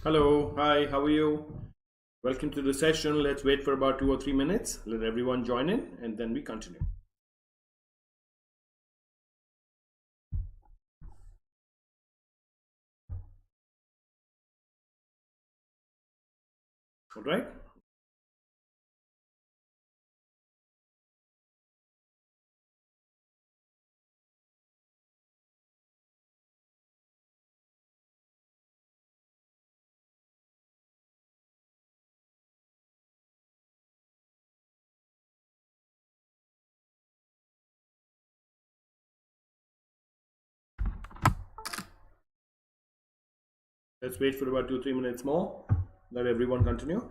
Hello, hi, how are you? Welcome to the session. Let's wait for about 2 or 3 minutes. Let everyone join in and then we continue. All right? Let's wait for about 2 or 3 minutes more. Let everyone continue.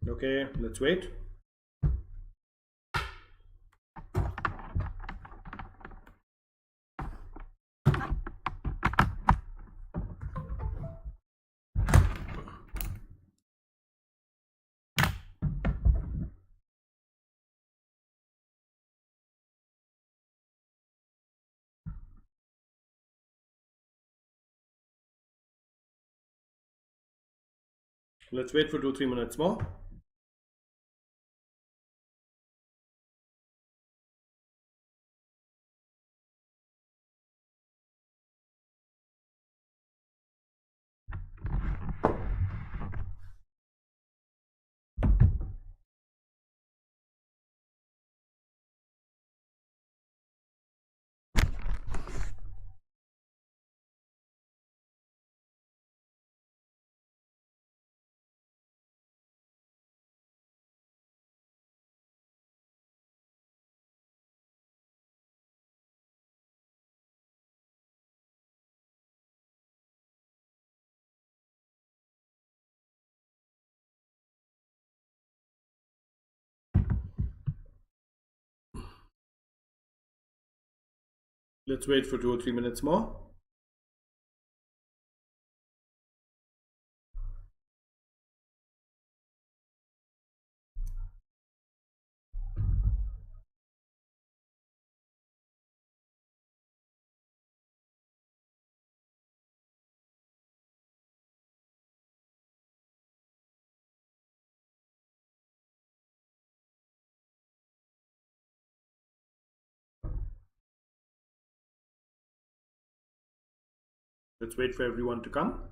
Okay, let's wait. Let's wait for 2 or 3 minutes more. Let's wait for 2 or 3 minutes more. Let's wait for everyone to come.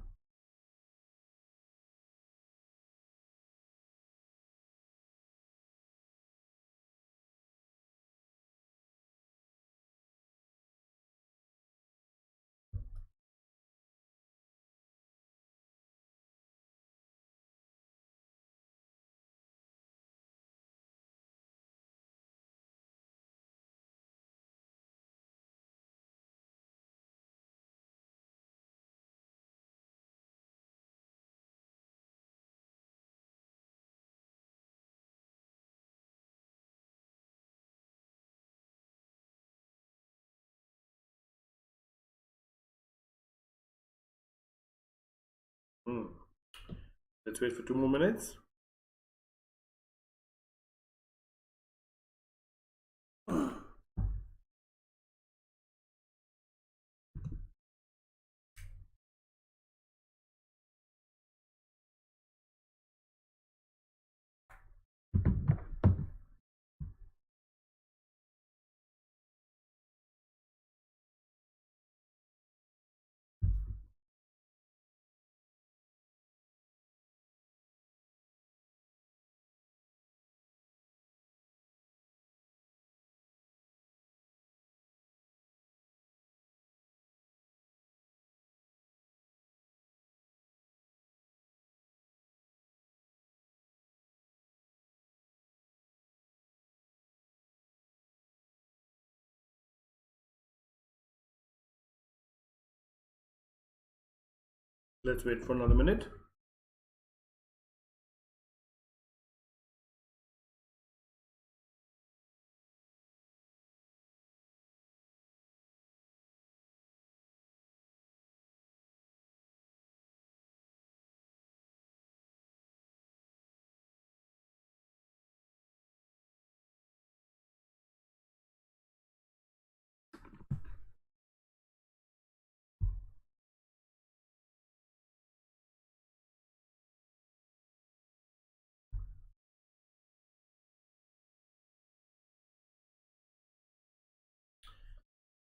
Hmm. Let's wait for 2 more minutes. Let's wait for another minute.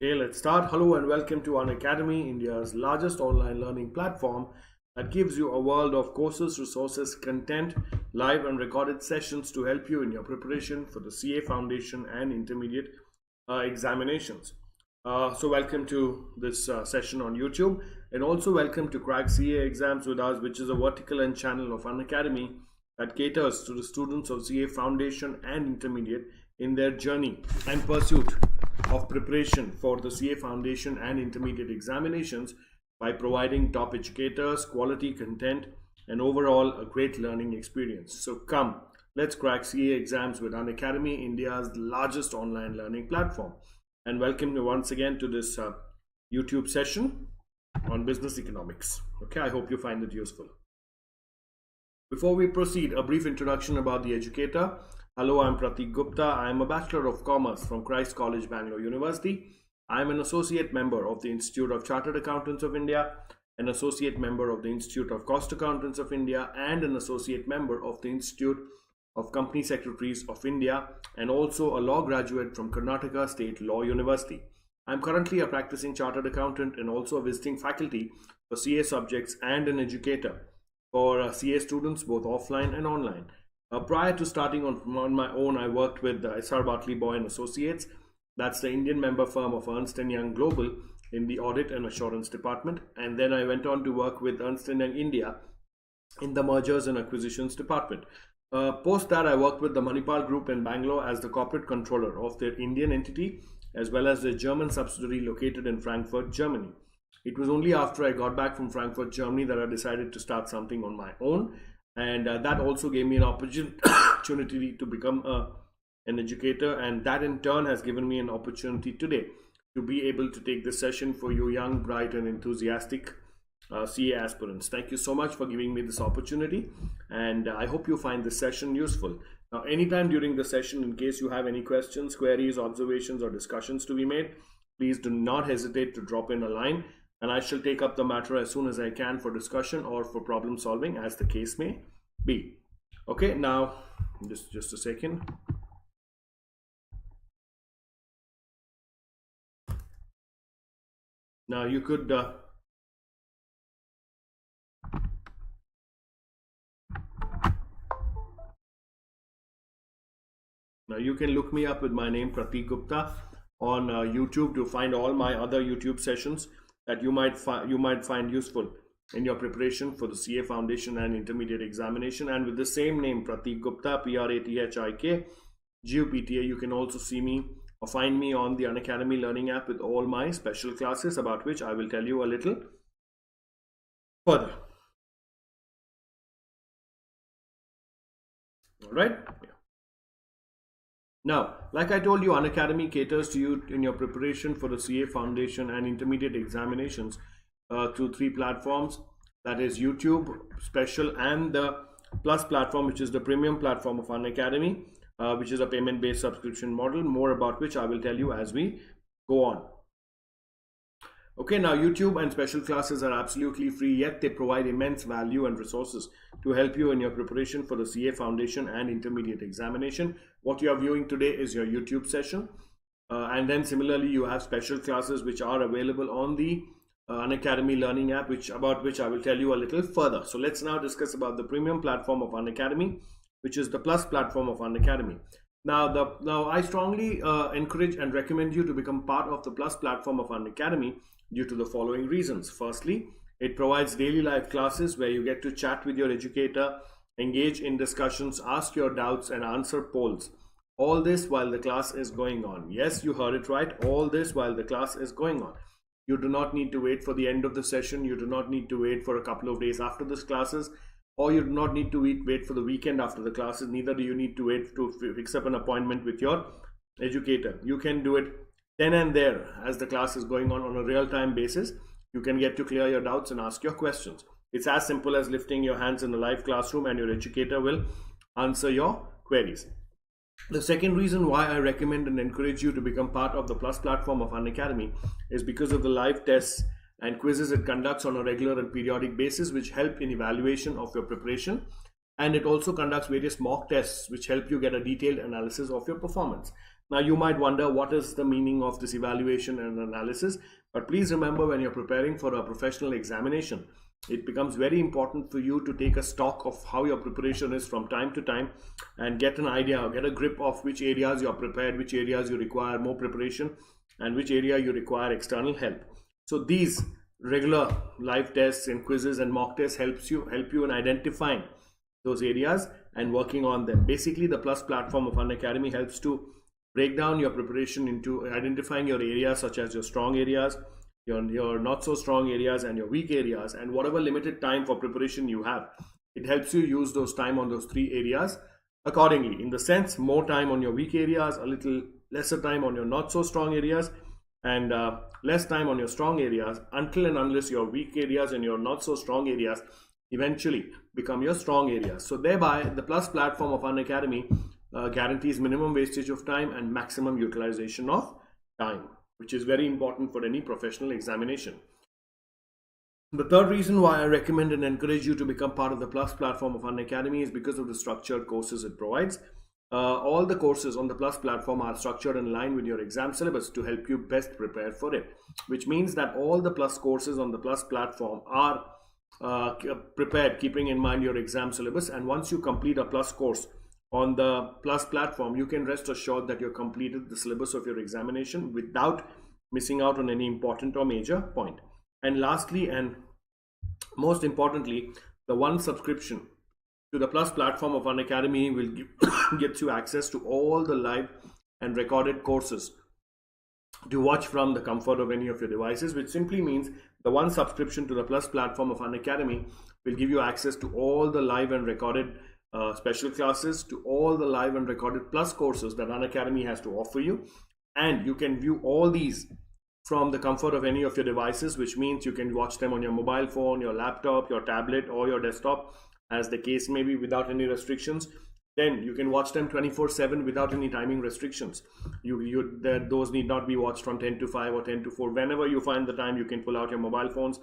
Okay, let's start. Hello and welcome to Unacademy, India's largest online learning platform that gives you a world of courses, resources, content, live and recorded sessions to help you in your preparation for the CA Foundation and Intermediate examinations. So welcome to this session on YouTube, and also welcome to Crack CA Exams with us, which is a vertical and channel of Unacademy that caters to the students of CA Foundation and Intermediate in their journey and pursuit of preparation for the CA Foundation and Intermediate examinations by providing top educators, quality content, and overall a great learning experience. So come, let's crack CA exams with Unacademy, India's largest online learning platform. And welcome you once again to this YouTube session on business economics. Okay, I hope you find it useful. Before we proceed, a brief introduction about the Educator. Hello, I'm Prathik Gupta. I am a Bachelor of Commerce from Christ College, Bangalore University. I am an associate member of the Institute of Chartered Accountants of India, an associate member of the Institute of Cost Accountants of India, and an associate member of the Institute of Company Secretaries of India, and also a law graduate from Karnataka State Law University. I'm currently a practicing chartered accountant and also a visiting faculty for CA subjects and an educator for CA students both offline and online. Prior to starting on my own, I worked with S.R. Bartley Boy and Associates. That's the Indian member firm of Ernst & Young Global in the Audit and Assurance Department. And then I went on to work with Ernst & Young India in the Mergers and Acquisitions Department. Post that, I worked with the Manipal Group in Bangalore as the corporate controller of their Indian entity, as well as their German subsidiary located in Frankfurt, Germany. It was only after I got back from Frankfurt, Germany that I decided to start something on my own. And that also gave me an opportunity to become an educator, and that in turn has given me an opportunity today to be able to take this session for you young, bright and enthusiastic CA aspirants. Thank you so much for giving me this opportunity, and I hope you find this session useful. Now, anytime during the session, in case you have any questions, queries, observations or discussions to be made, please do not hesitate to drop in a line, and I shall take up the matter as soon as I can for discussion or for problem solving, as the case may be. Okay, now just a second. Now you could now you can look me up with my name Prathik Gupta on YouTube to find all my other YouTube sessions that you might find useful in your preparation for the CA Foundation and Intermediate examination. And with the same name, Prathik Gupta, Prathik Gupta, you can also see me or find me on the Unacademy Learning app with all my special classes, about which I will tell you a little further. All right. Now, like I told you, Unacademy caters to you in your preparation for the CA Foundation and Intermediate examinations through three platforms, that is YouTube Special and the Plus platform, which is the premium platform of Unacademy, which is a payment-based subscription model, more about which I will tell you as we go on. Okay, now YouTube and special classes are absolutely free, yet they provide immense value and resources to help you in your preparation for the CA Foundation and Intermediate examination. What you are viewing today is your YouTube session. And then similarly, you have special classes which are available on the Unacademy Learning app, about which I will tell you a little further. So let's now discuss about the premium platform of Unacademy, which is the Plus platform of Unacademy. Now I strongly encourage and recommend you to become part of the Plus platform of Unacademy due to the following reasons. Firstly, it provides daily live classes where you get to chat with your educator, engage in discussions, ask your doubts and answer polls. All this while the class is going on. Yes, you heard it right. All this while the class is going on. You do not need to wait for the end of the session. You do not need to wait for a couple of days after the classes, or you do not need to wait for the weekend after the classes. Neither do you need to wait to fix up an appointment with your educator. You can do it then and there as the class is going on a real-time basis. You can get to clear your doubts and ask your questions. It's as simple as lifting your hands in a live classroom and your educator will answer your queries. The second reason why I recommend and encourage you to become part of the Plus platform of Unacademy is because of the live tests and quizzes it conducts on a regular and periodic basis, which help in evaluation of your preparation. And it also conducts various mock tests which help you get a detailed analysis of your performance. Now you might wonder what is the meaning of this evaluation and analysis, but please remember, when you're preparing for a professional examination, it becomes very important for you to take a stock of how your preparation is from time to time and get an idea, get a grip of which areas you're prepared, which areas you require more preparation, and which area you require external help. So these regular live tests and quizzes and mock tests help you in identifying those areas and working on them. Basically, the Plus platform of Unacademy helps to break down your preparation into identifying your areas, such as your strong areas, your not so strong areas, and your weak areas, and whatever limited time for preparation you have. It helps you use those time on those three areas accordingly. In the sense, more time on your weak areas, a little lesser time on your not so strong areas, and less time on your strong areas, until and unless your weak areas and your not so strong areas eventually become your strong areas. So thereby, the Plus platform of Unacademy guarantees minimum wastage of time and maximum utilization of time, which is very important for any professional examination. The third reason why I recommend and encourage you to become part of the Plus platform of Unacademy is because of the structured courses it provides. All the courses on the Plus platform are structured in line with your exam syllabus to help you best prepare for it, which means that all the Plus courses on the Plus platform are prepared keeping in mind your exam syllabus. And once you complete a Plus course on the Plus platform, you can rest assured that you've completed the syllabus of your examination without missing out on any important or major point. And lastly, and most importantly, the one subscription to the Plus platform of Unacademy will get you access to all the live and recorded courses to watch from the comfort of any of your devices, which simply means the one subscription to the Plus platform of Unacademy will give you access to all the live and recorded special classes, to all the live and recorded Plus courses that Unacademy has to offer you. And you can view all these from the comfort of any of your devices, which means you can watch them on your mobile phone, your laptop, your tablet, or your desktop, as the case may be, without any restrictions. Then you can watch them 24/7 without any timing restrictions. Those need not be watched from 10 to 5 or 10 to 4. Whenever you find the time, you can pull out your mobile phones,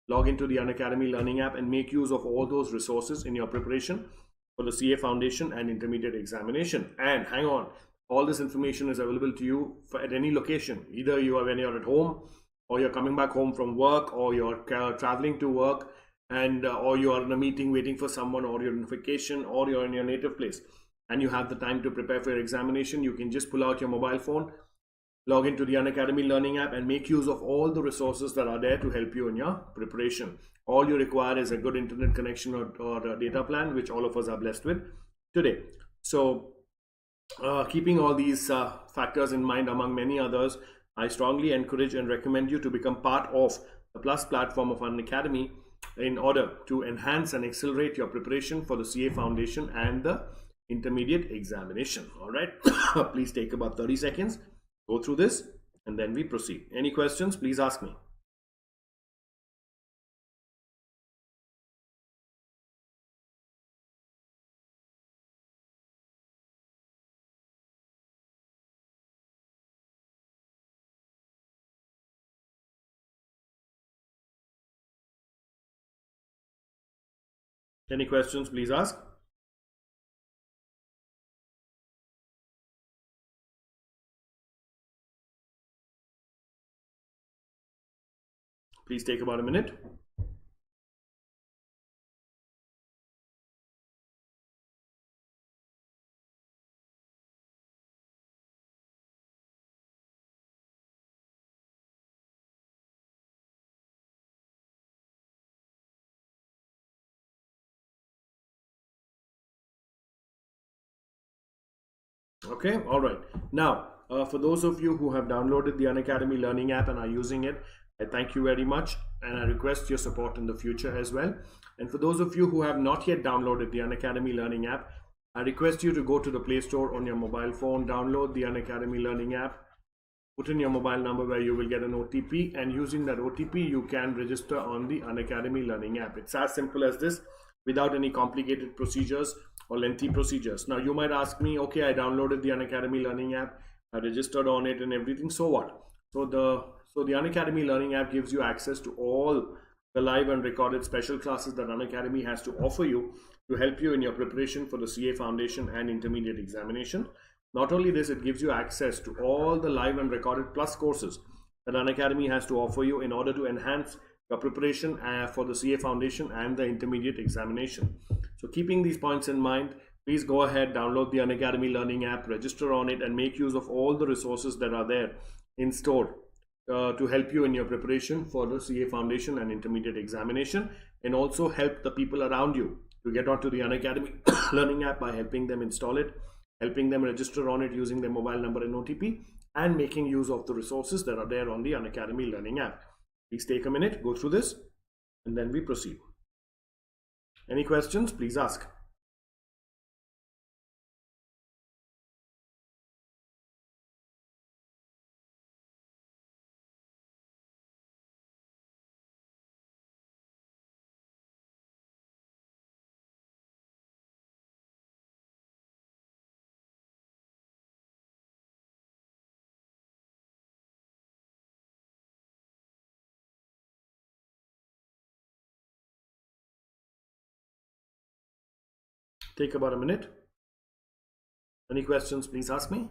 log into the Unacademy learning app, and make use of all those resources in your preparation for the CA Foundation and Intermediate examination. And hang on, all this information is available to you at any location. Either you are when you're at home, or you're coming back home from work, or you're traveling to work, and or you are in a meeting waiting for someone, or you're on vacation, or you're in your native place and you have the time to prepare for your examination. You can just pull out your mobile phone, log into the Unacademy learning app, and make use of all the resources that are there to help you in your preparation. All you require is a good internet connection or a data plan, which all of us are blessed with today. So keeping all these factors in mind, among many others, I strongly encourage and recommend you to become part of the Plus platform of Unacademy in order to enhance and accelerate your preparation for the CA Foundation and the Intermediate examination. All right, please take about 30 seconds, go through this, and then we proceed. Any questions, please ask me. Any questions, please ask. Please take about a minute. Okay, all right. Now, for those of you who have downloaded the Unacademy learning app and are using it, I thank you very much and I request your support in the future as well. And for those of you who have not yet downloaded the Unacademy Learning app, I request you to go to the Play Store on your mobile phone, download the Unacademy Learning app, put in your mobile number where you will get an OTP, and using that OTP you can register on the Unacademy Learning app. It's as simple as this, without any complicated procedures or lengthy procedures. Now you might ask me, okay, I downloaded the Unacademy Learning app, I registered on it and everything, so what? So the Unacademy Learning app gives you access to all the live and recorded special classes that Unacademy has to offer you to help you in your preparation for the CA Foundation and Intermediate examination. Not only this, it gives you access to all the live and recorded plus courses that Unacademy has to offer you in order to enhance your preparation for the CA Foundation and the Intermediate examination. So keeping these points in mind, please go ahead, download the Unacademy Learning app, register on it, and make use of all the resources that are there in store to help you in your preparation for the CA Foundation and Intermediate examination, and also help the people around you to get onto the Unacademy Learning app by helping them install it, helping them register on it using their mobile number and OTP, and making use of the resources that are there on the Unacademy Learning app. Please take a minute, go through this, and then we proceed. Any questions? Please ask. Take about a minute. Any questions, please ask me.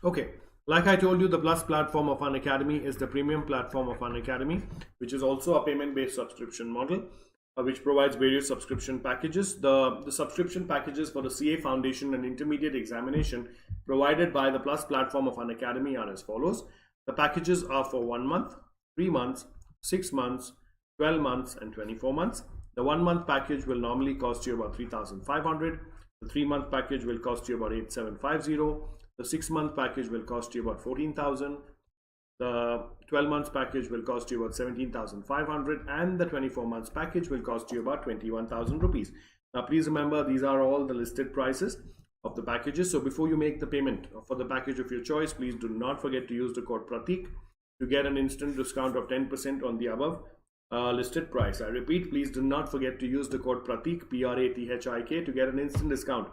Okay, like I told you, the Plus platform of Unacademy is the premium platform of Unacademy, which is also a payment-based subscription model, which provides various subscription packages. The subscription packages for the CA Foundation and Intermediate examination provided by the Plus platform of Unacademy are as follows. The packages are for 1 month, 3 months, 6 months, 12 months, and 24 months. The 1 month package will normally cost you about 3,500. The 3 month package will cost you about 8,750. The 6 month package will cost you about 14,000. The 12 months package will cost you about 17,500, and the 24 months package will cost you about 21,000 rupees. Now please remember, these are all the listed prices of the packages. So before you make the payment for the package of your choice, please do not forget to use the code Prathik to get an instant discount of 10% on the above listed price. I repeat, please do not forget to use the code Prathik, Prathik, to get an instant discount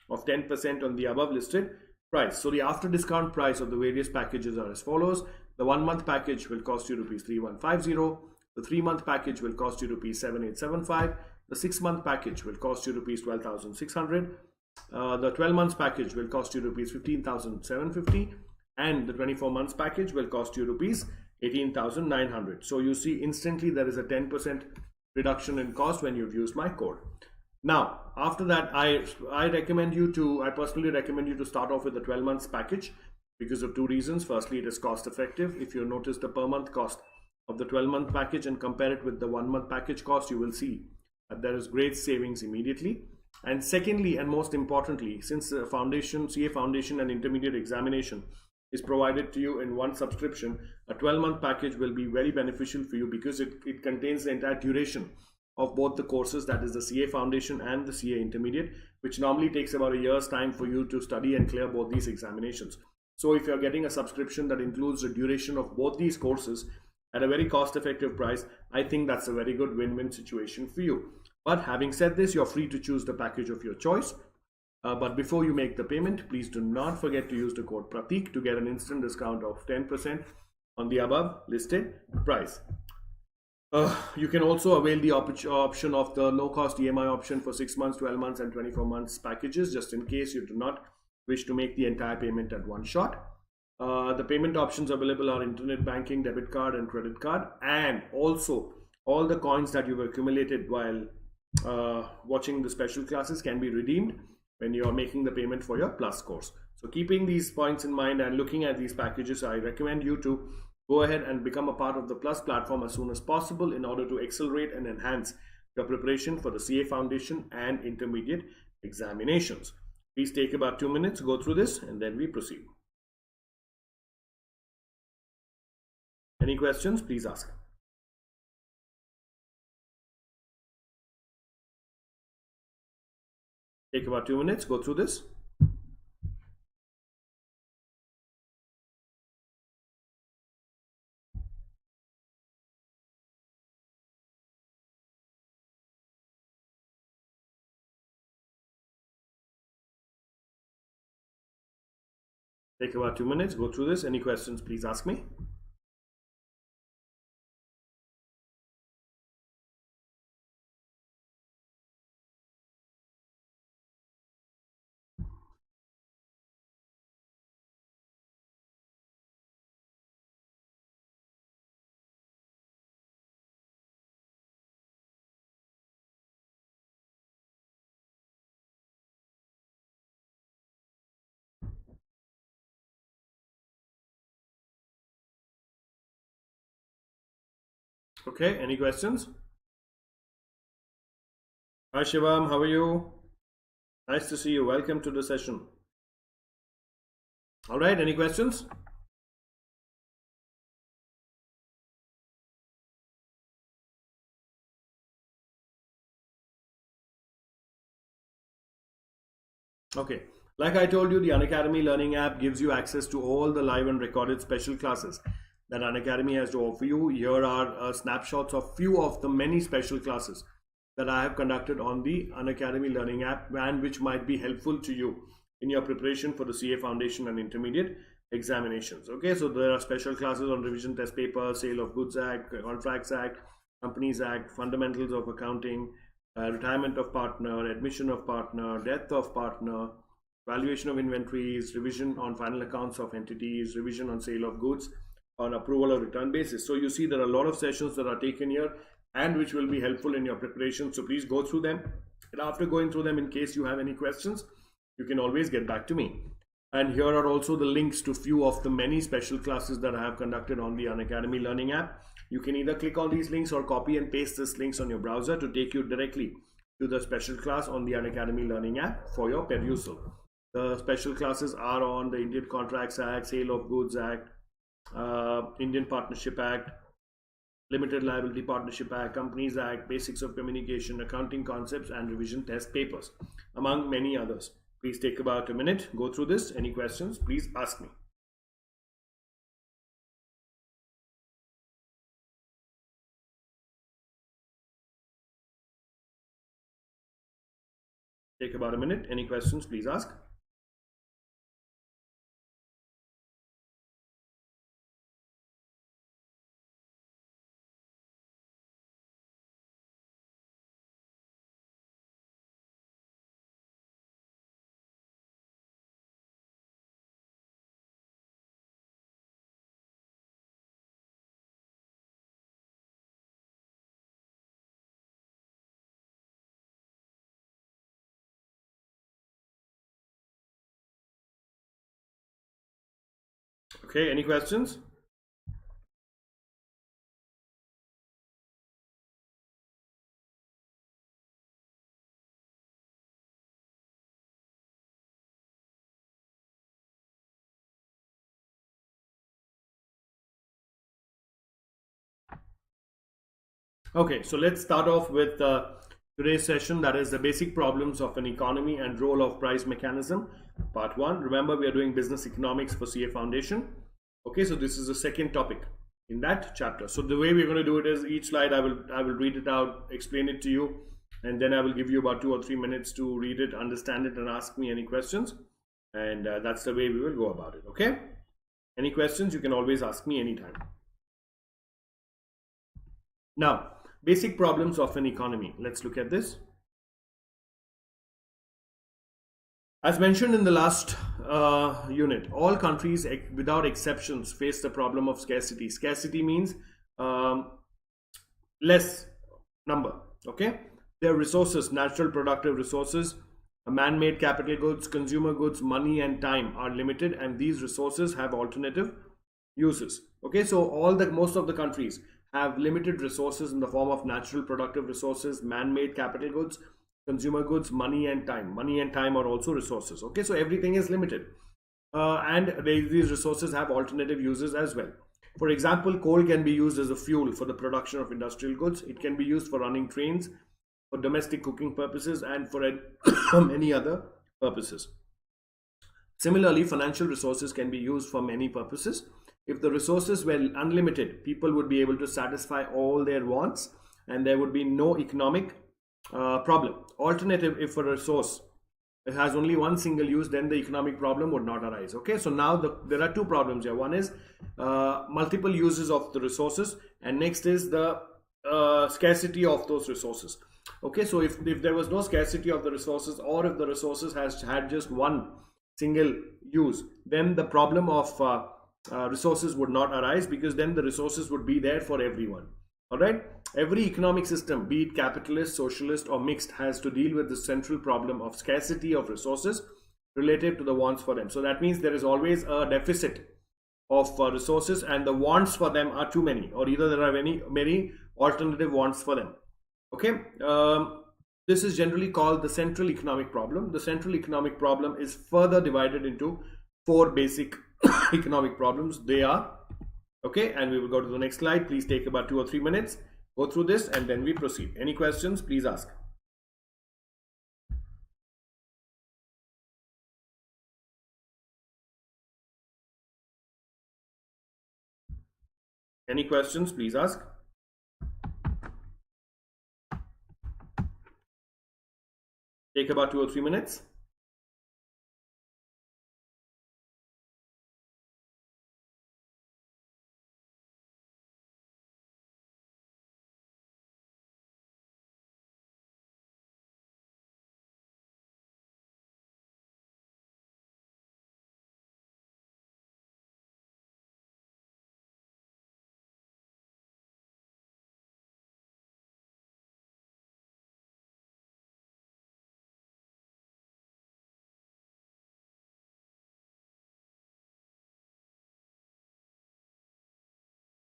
of 10% on the above listed price. So the after discount price of the various packages are as follows. The 1 month package will cost you rupees 3,150. The 3 month package will cost you rupees 7,875. The 6 month package will cost you rupees 12,600. The 12 months package will cost you rupees 15,750, and the 24 months package will cost you rupees 18,900. So you see instantly there is a 10% reduction in cost when you've used my code. Now, after that, I personally recommend you to start off with the 12 months package because of two reasons. Firstly, it is cost effective. If you notice the per month cost of the 12-month package and compare it with the 1 month package cost, you will see that there is great savings immediately. And secondly, and most importantly, since the CA Foundation and Intermediate examination is provided to you in one subscription, a 12-month package will be very beneficial for you because it contains the entire duration of both the courses, that is the CA Foundation and the CA Intermediate, which normally takes about a year's time for you to study and clear both these examinations. So if you're getting a subscription that includes the duration of both these courses at a very cost-effective price, I think that's a very good win-win situation for you. But having said this, you're free to choose the package of your choice. But before you make the payment, please do not forget to use the code Prathik to get an instant discount of 10% on the above listed price. You can also avail the option of the no-cost EMI option for 6 months, 12 months, and 24 months packages, just in case you do not wish to make the entire payment at one shot. The payment options available are internet banking, debit card, and credit card, and also all the coins that you've accumulated while watching the special classes can be redeemed when you are making the payment for your Plus course. So keeping these points in mind and looking at these packages, I recommend you to go ahead and become a part of the Plus platform as soon as possible in order to accelerate and enhance your preparation for the CA Foundation and intermediate examinations. Please take about 2 minutes, go through this, and then we proceed. Any questions? Please ask. Take about 2 minutes, go through this. Take about 2 minutes, go through this. Any questions, please ask me. Okay, any questions? Hi Shivam, how are you? Nice to see you. Welcome to the session. All right, any questions? Okay, like I told you, the Unacademy Learning app gives you access to all the live and recorded special classes that Unacademy has to offer you. Here are snapshots of few of the many special classes that I have conducted on the Unacademy Learning app and which might be helpful to you in your preparation for the CA Foundation and intermediate examinations. Okay, so there are special classes on revision test paper, Sale of Goods Act, Contracts Act, Companies Act, Fundamentals of Accounting, retirement of partner, admission of partner, death of partner, valuation of inventories, revision on final accounts of entities, revision on sale of goods on approval of return basis. So you see there are a lot of sessions that are taken here and which will be helpful in your preparation. So please go through them. And after going through them, in case you have any questions, you can always get back to me. And here are also the links to few of the many special classes that I have conducted on the Unacademy Learning app. You can either click on these links or copy and paste these links on your browser to take you directly to the special class on the Unacademy Learning app for your perusal. The special classes are on the Indian Contracts Act, Sale of Goods Act, Indian Partnership Act, Limited Liability Partnership Act, Companies Act, Basics of Communication, Accounting Concepts, and Revision Test Papers, among many others. Please take about a minute, go through this. Any questions, please ask me. Take about a minute. Any questions, please ask. Okay, any questions? Okay, so let's start off with today's session, that is the basic problems of an economy and role of price mechanism, part 1. Remember, we are doing business economics for CA Foundation. Okay, so this is the second topic in that chapter. So the way we're going to do it is each slide I will read it out, explain it to you, and then I will give you about 2 or 3 minutes to read it, understand it, and ask me any questions. And that's the way we will go about it. Okay, any questions, you can always ask me anytime. Now, basic problems of an economy. Let's look at this. As mentioned in the last unit, all countries without exceptions face the problem of scarcity. Scarcity means less number. Okay, Their resources, natural productive resources, man-made capital goods, consumer goods, money and time are limited, and these resources have alternative uses. Okay, so most of the countries have limited resources in the form of natural productive resources, man-made capital goods, consumer goods, money and time. Money and time are also resources. Okay, so everything is limited, these resources have alternative uses as well. For example, coal can be used as a fuel for the production of industrial goods. It can be used for running trains, for domestic cooking purposes, and for many other purposes. Similarly, financial resources can be used for many purposes. If the resources were unlimited, people would be able to satisfy all their wants, and there would be no economic problem. Alternative, if a resource it has only one single use, then the economic problem would not arise. Okay, so now there are two problems here. One is multiple uses of the resources, and next is the scarcity of those resources. Okay, so if there was no scarcity of the resources, or if the resources had just one single use, then the problem of resources would not arise, because then the resources would be there for everyone. All right, every economic system, be it capitalist, socialist or mixed, has to deal with the central problem of scarcity of resources related to the wants for them. So that means there is always a deficit of resources, and the wants for them are too many, or either there are many alternative wants for them. Okay, this is generally called the central economic problem. The central economic problem is further divided into four basic economic problems. They are, okay, and we will go to the next slide. Please take about 2 or 3 minutes, go through this, and then we proceed. Any questions, please ask. Any questions, please ask. Take about 2 or 3 minutes.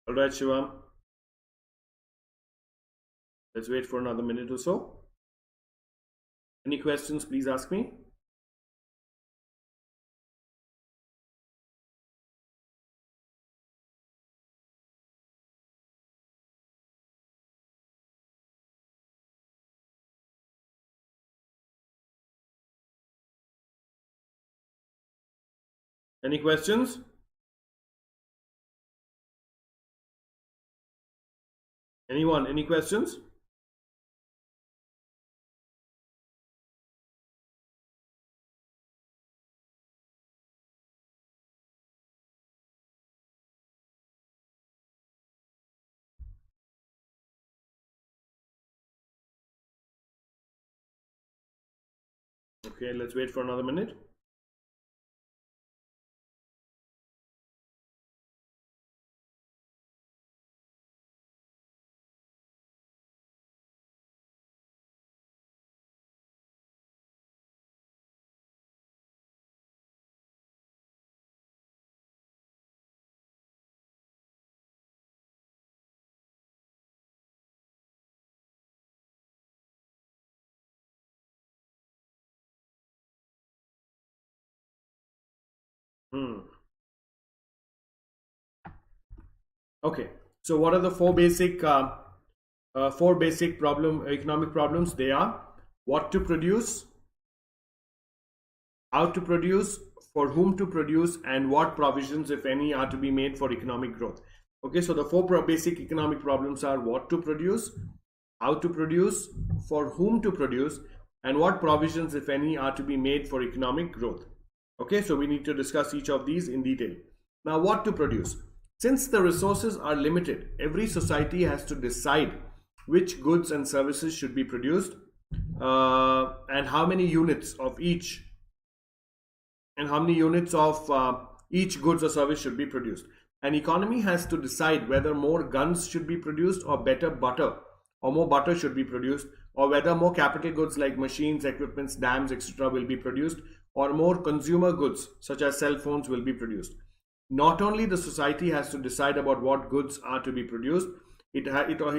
All right, Shivam. Let's wait for another minute or so. Any questions, please ask me. Any questions? Anyone? Any questions? Okay, let's wait for another minute. Okay, so what are the four basic economic problems? They are what to produce, how to produce, for whom to produce, and what provisions, if any, are to be made for economic growth. Okay, so the four basic economic problems are what to produce, how to produce, for whom to produce, and what provisions, if any, are to be made for economic growth. Okay, so we need to discuss each of these in detail. Now, what to produce? Since the resources are limited, every society has to decide which goods and services should be produced, and how many units of each goods or service should be produced. An economy has to decide whether more guns should be produced, or better butter, or more butter should be produced, or whether more capital goods like machines, equipments, dams, etc. will be produced, or more consumer goods such as cell phones will be produced. Not only the society has to decide about what goods are to be produced, it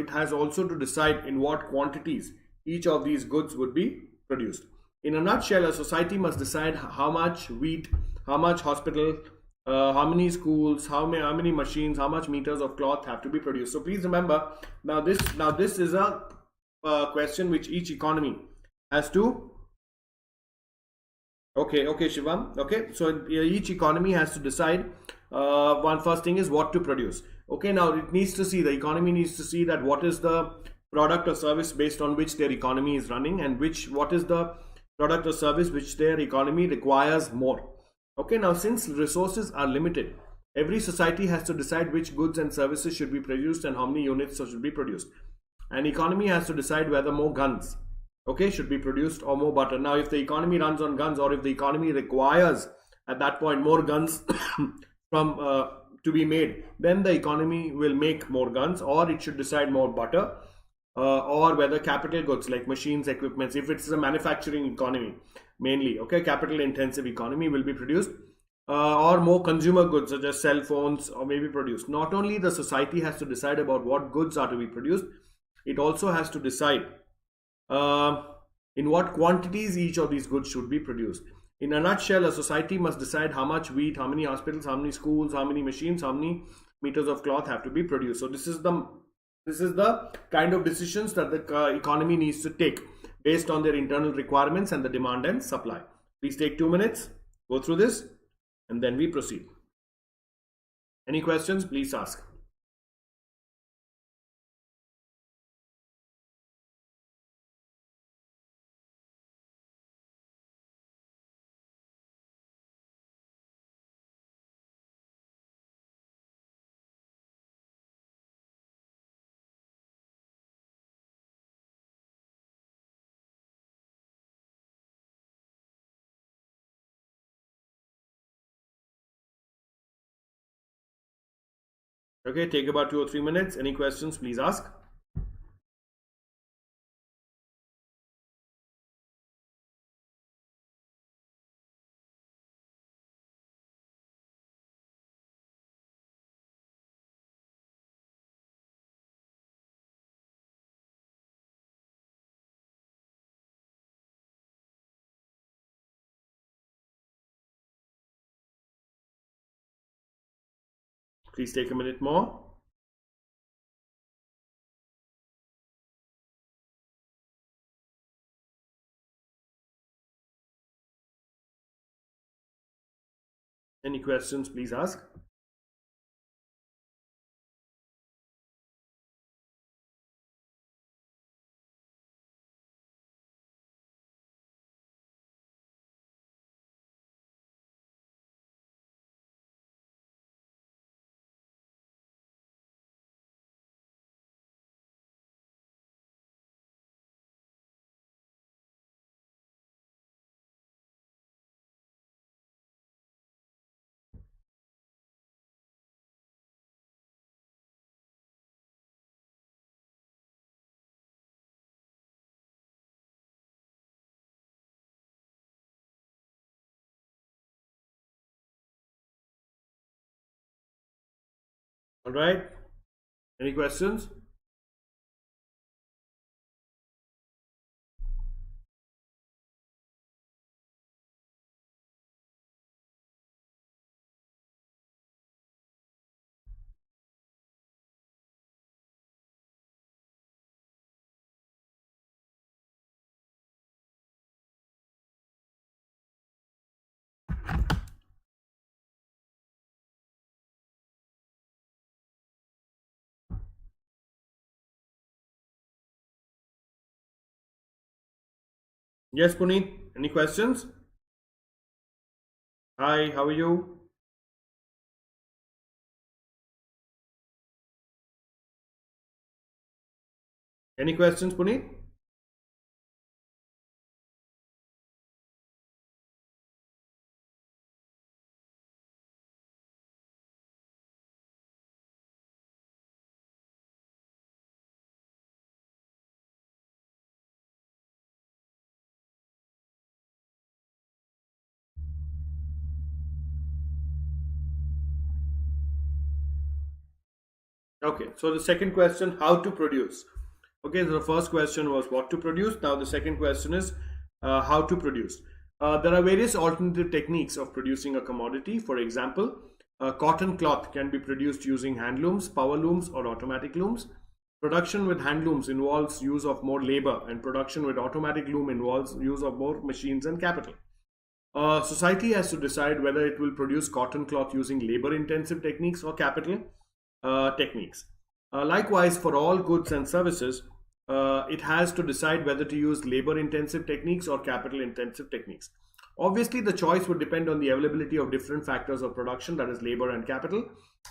has also to decide in what quantities each of these goods would be produced. In a nutshell, a society must decide how much wheat, how much hospital, how many schools, how many machines, how much meters of cloth have to be produced. So please remember, now this is a question which each economy has to. Okay, Shivam. Okay, so each economy has to decide. One first thing is what to produce. Okay, now it needs to see, the economy needs to see that what is the product or service based on which their economy is running, and what is the product or service which their economy requires more. Okay, now since resources are limited, every society has to decide which goods and services should be produced and how many units should be produced. An economy has to decide whether more guns, okay, should be produced or more butter. Now if the economy runs on guns, or if the economy requires at that point more guns from to be made, then the economy will make more guns, or it should decide more butter, or whether capital goods like machines, equipments, if it's a manufacturing economy mainly, okay, capital intensive economy, will be produced, or more consumer goods such as cell phones or maybe produced. Not only the society has to decide about what goods are to be produced, it also has to decide uh, in what quantities each of these goods should be produced. In a nutshell, a society must decide how much wheat, how many hospitals, how many schools, how many machines, how many meters of cloth have to be produced. So this is the kind of decisions that the economy needs to take based on their internal requirements and the demand and supply. Please take 2 minutes, go through this, and then we proceed. Any questions? Please ask. Okay, take about 2 or 3 minutes. Any questions? Please ask. Please take a minute more. Any questions? Please ask. All right. Any questions? Yes, Puneet. Any questions? Hi, how are you? Any questions, Puneet? Okay, so the second question, how to produce. Okay, so the first question was what to produce. Now the second question is how to produce. There are various alternative techniques of producing a commodity. For example, cotton cloth can be produced using hand looms, power looms, or automatic looms. Production with hand looms involves use of more labor, and production with automatic loom involves use of more machines and capital. Society has to decide whether it will produce cotton cloth using labor intensive techniques or capital techniques. Likewise, for all goods and services, it has to decide whether to use labor intensive techniques or capital intensive techniques. Obviously, the choice would depend on the availability of different factors of production, that is, labor and capital,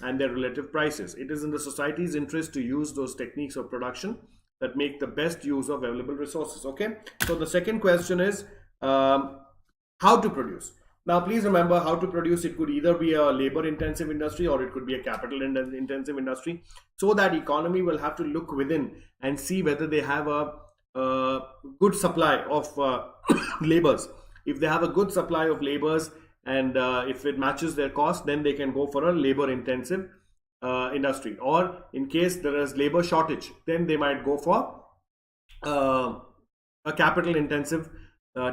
and their relative prices. It is in the society's interest to use those techniques of production that make the best use of available resources. Okay, so the second question is how to produce. Now, please remember, how to produce, it could either be a labor intensive industry or it could be a capital intensive industry. So that economy will have to look within and see whether they have a good supply of labors. If they have a good supply of labors and if it matches their cost, then they can go for a labor intensive industry. Or in case there is labor shortage, then they might go for uh, a capital intensive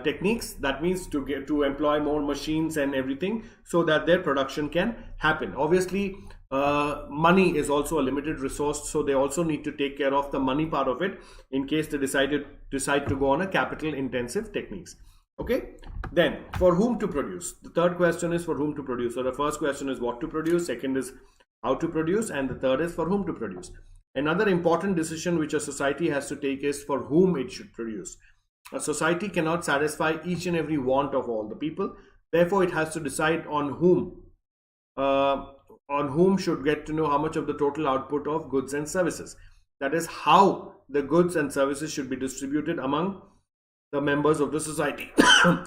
techniques. That means to get to employ more machines and everything so that their production can happen. Obviously, money is also a limited resource, so they also need to take care of the money part of it in case they decide to go on a capital intensive techniques. Okay, then for whom to produce. The third question is for whom to produce. So the first question is what to produce, second is how to produce, and the third is for whom to produce. Another important decision which a society has to take is for whom it should produce. A society cannot satisfy each and every want of all the people. Therefore, it has to decide uh, on whom should get to know how much of the total output of goods and services. That is how the goods and services should be distributed among the members of the society.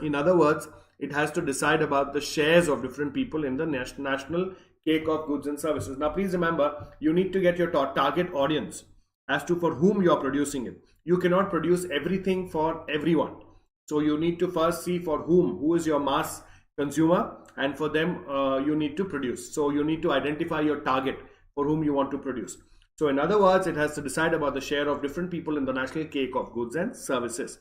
In other words, it has to decide about the shares of different people in the national cake of goods and services. Now, please remember, you need to get your target audience as to for whom you are producing it. You cannot produce everything for everyone. So you need to first see for who is your mass consumer, and for them you need to produce. So you need to identify your target for whom you want to produce. So in other words, it has to decide about the share of different people in the national cake of goods and services.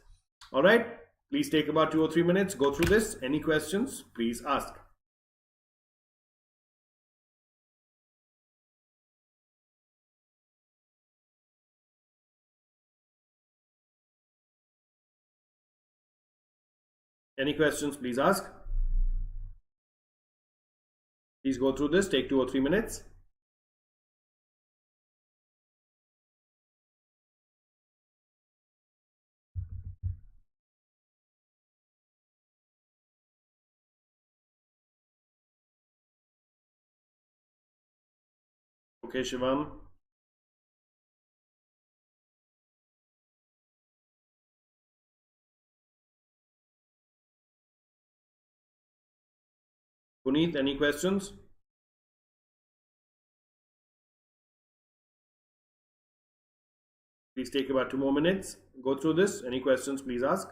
All right, please take about 2 or 3 minutes, go through this. Any questions, please ask. Any questions, please ask. Please go through this, take 2 or 3 minutes. Okay, Shivam. Puneet, any questions? Please take about 2 more minutes. Go through this. Any questions, please ask.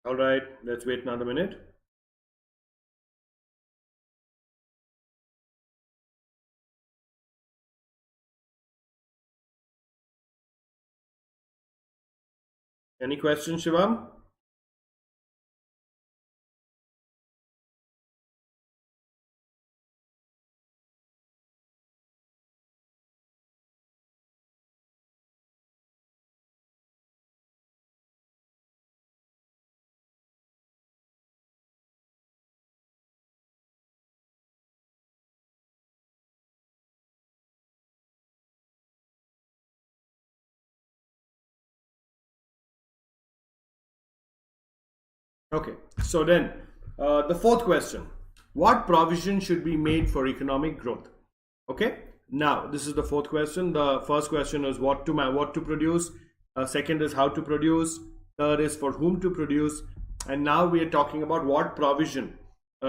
All right, let's wait another minute. Any questions, Shivam? Okay, so then The fourth question: what provision should be made for economic growth? Okay. Now this is the fourth question. The first question is what to produce. Second is how to produce. Third is for whom to produce. And now we are talking about what provision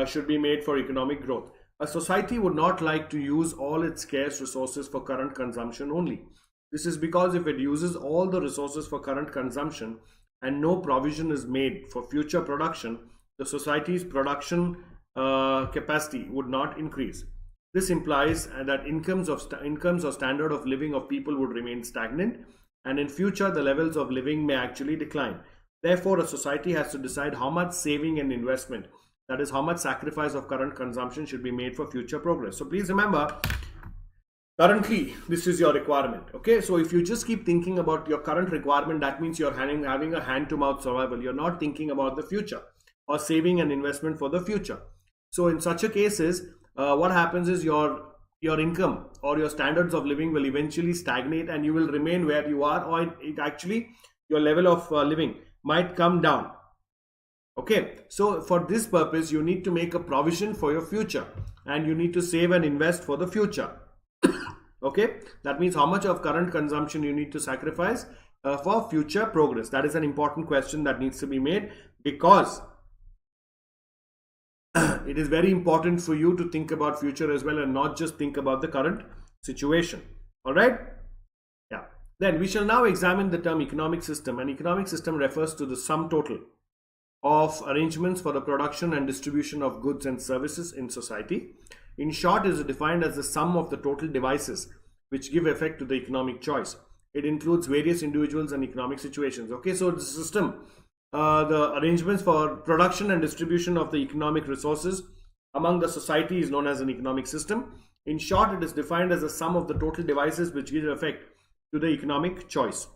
should be made for economic growth. A society would not like to use all its scarce resources for current consumption only. This is because if it uses all the resources for current consumption and no provision is made for future production, the society's production capacity would not increase. This implies that incomes or standard of living of people would remain stagnant, and in future the levels of living may actually decline. Therefore, a society has to decide how much saving and investment, that is, how much sacrifice of current consumption, should be made for future progress. So please remember, currently this is your requirement. Okay, so if you just keep thinking about your current requirement, that means you're having a hand to mouth survival. You're not thinking about the future or saving and investment for the future. So in such a cases, what happens is your income or your standards of living will eventually stagnate, and you will remain where you are, or it actually your level of living might come down. Okay, so for this purpose you need to make a provision for your future, and you need to save and invest for the future. Okay, that means how much of current consumption you need to sacrifice for future progress. That is an important question that needs to be made, because it is very important for you to think about future as well, and not just think about the current situation. All right. Yeah. Then we shall now examine the term economic system. An economic system refers to the sum total of arrangements for the production and distribution of goods and services in society. In short, it is defined as the sum of the total devices which give effect to the economic choice. It includes various individuals and economic situations. Okay, so the system, the arrangements for production and distribution of the economic resources among the society is known as an economic system. In short, it is defined as the sum of the total devices which give effect to the economic choice.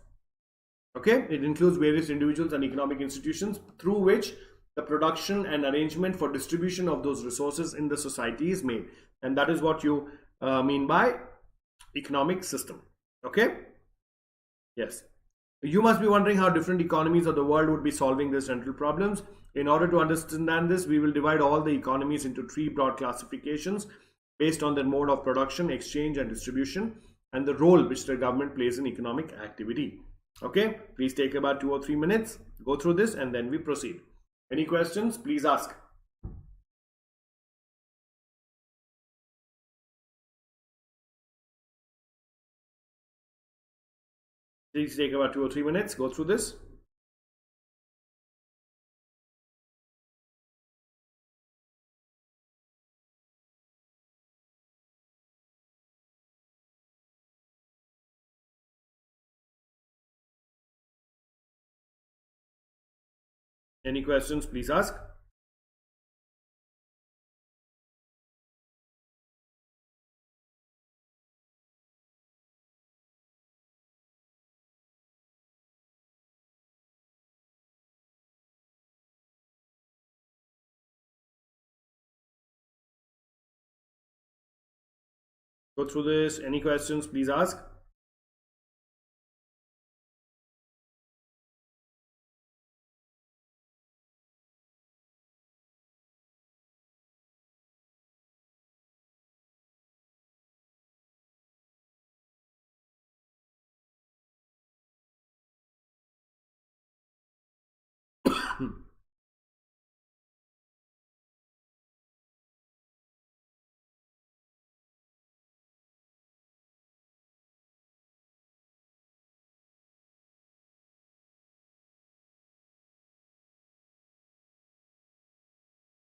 Okay, it includes various individuals and economic institutions through which the production and arrangement for distribution of those resources in the society is made. And that is what you mean by economic system. Okay. Yes. You must be wondering how different economies of the world would be solving these central problems. In order to understand this, we will divide all the economies into three broad classifications based on their mode of production, exchange, and distribution, and the role which the government plays in economic activity. Okay, please take about 2 or 3 minutes, go through this, and then we proceed. Any questions? Please ask. Please take about 2 or 3 minutes, go through this. Any questions? Please ask. Go through this. Any questions? Please ask.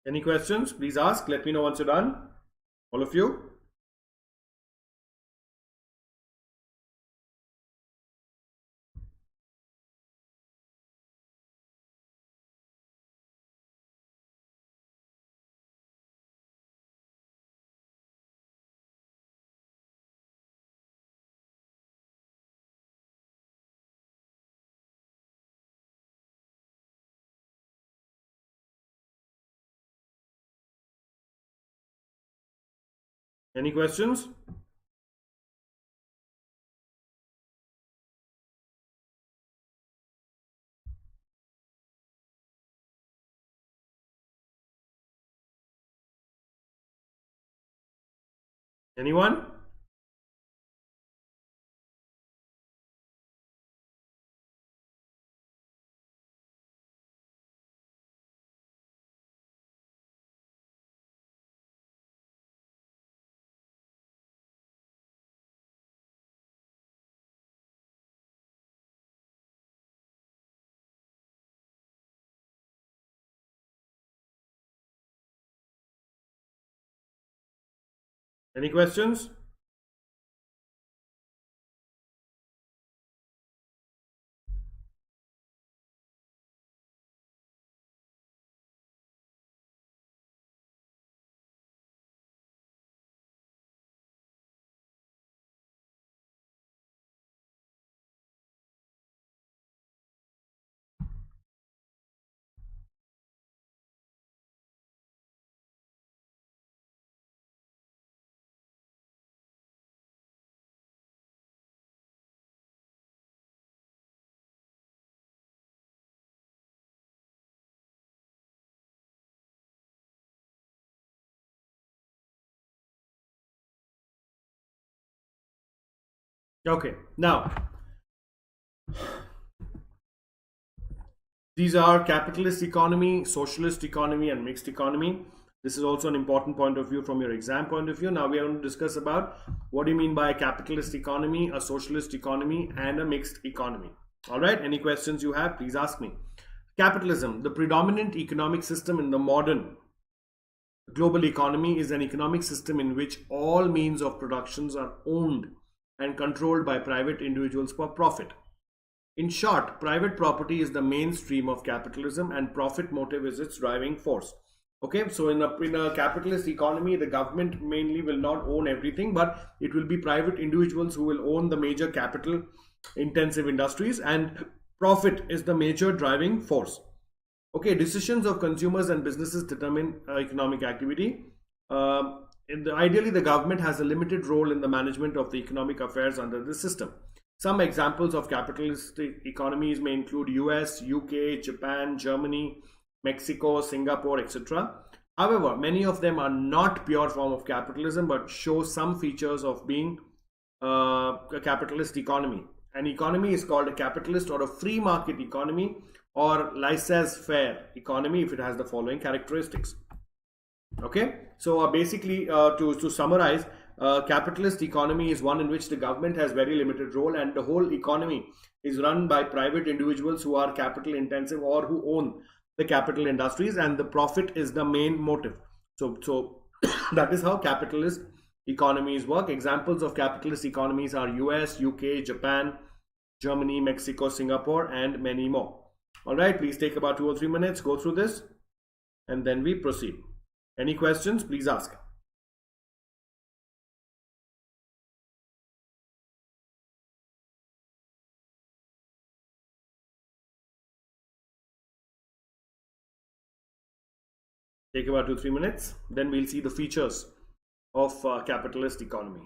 Any questions? Please ask. Let me know once you're done. All of you. Any questions? Anyone? Any questions? Okay, now these are capitalist economy, socialist economy, and mixed economy. This is also an important point of view from your exam point of view. Now we are going to discuss about what do you mean by a capitalist economy, a socialist economy, and a mixed economy. All right, any questions you have, please ask me. Capitalism, the predominant economic system in the modern global economy, is an economic system in which all means of productions are owned and controlled by private individuals for profit. In short, private property is the mainstream of capitalism and profit motive is its driving force. Okay, so in a capitalist economy, the government mainly will not own everything, but it will be private individuals who will own the major capital intensive industries, and profit is the major driving force. Okay, decisions of consumers and businesses determine economic activity. Ideally, the government has a limited role in the management of the economic affairs under this system. Some examples of capitalist economies may include US, UK, Japan, Germany, Mexico, Singapore, etc. However, many of them are not pure form of capitalism but show some features of being a capitalist economy. An economy is called a capitalist or a free market economy or laissez-faire economy if it has the following characteristics. Okay, so basically to summarize, capitalist economy is one in which the government has very limited role and the whole economy is run by private individuals who are capital intensive or who own the capital industries, and the profit is the main motive. So that is how capitalist economies work. Examples of capitalist economies are US, UK, Japan, Germany, Mexico, Singapore, and many more. All right, please take about 2 or 3 minutes, go through this, and then we proceed. Any questions, please ask. Take about 2 3 minutes, then we'll see the features of capitalist economy.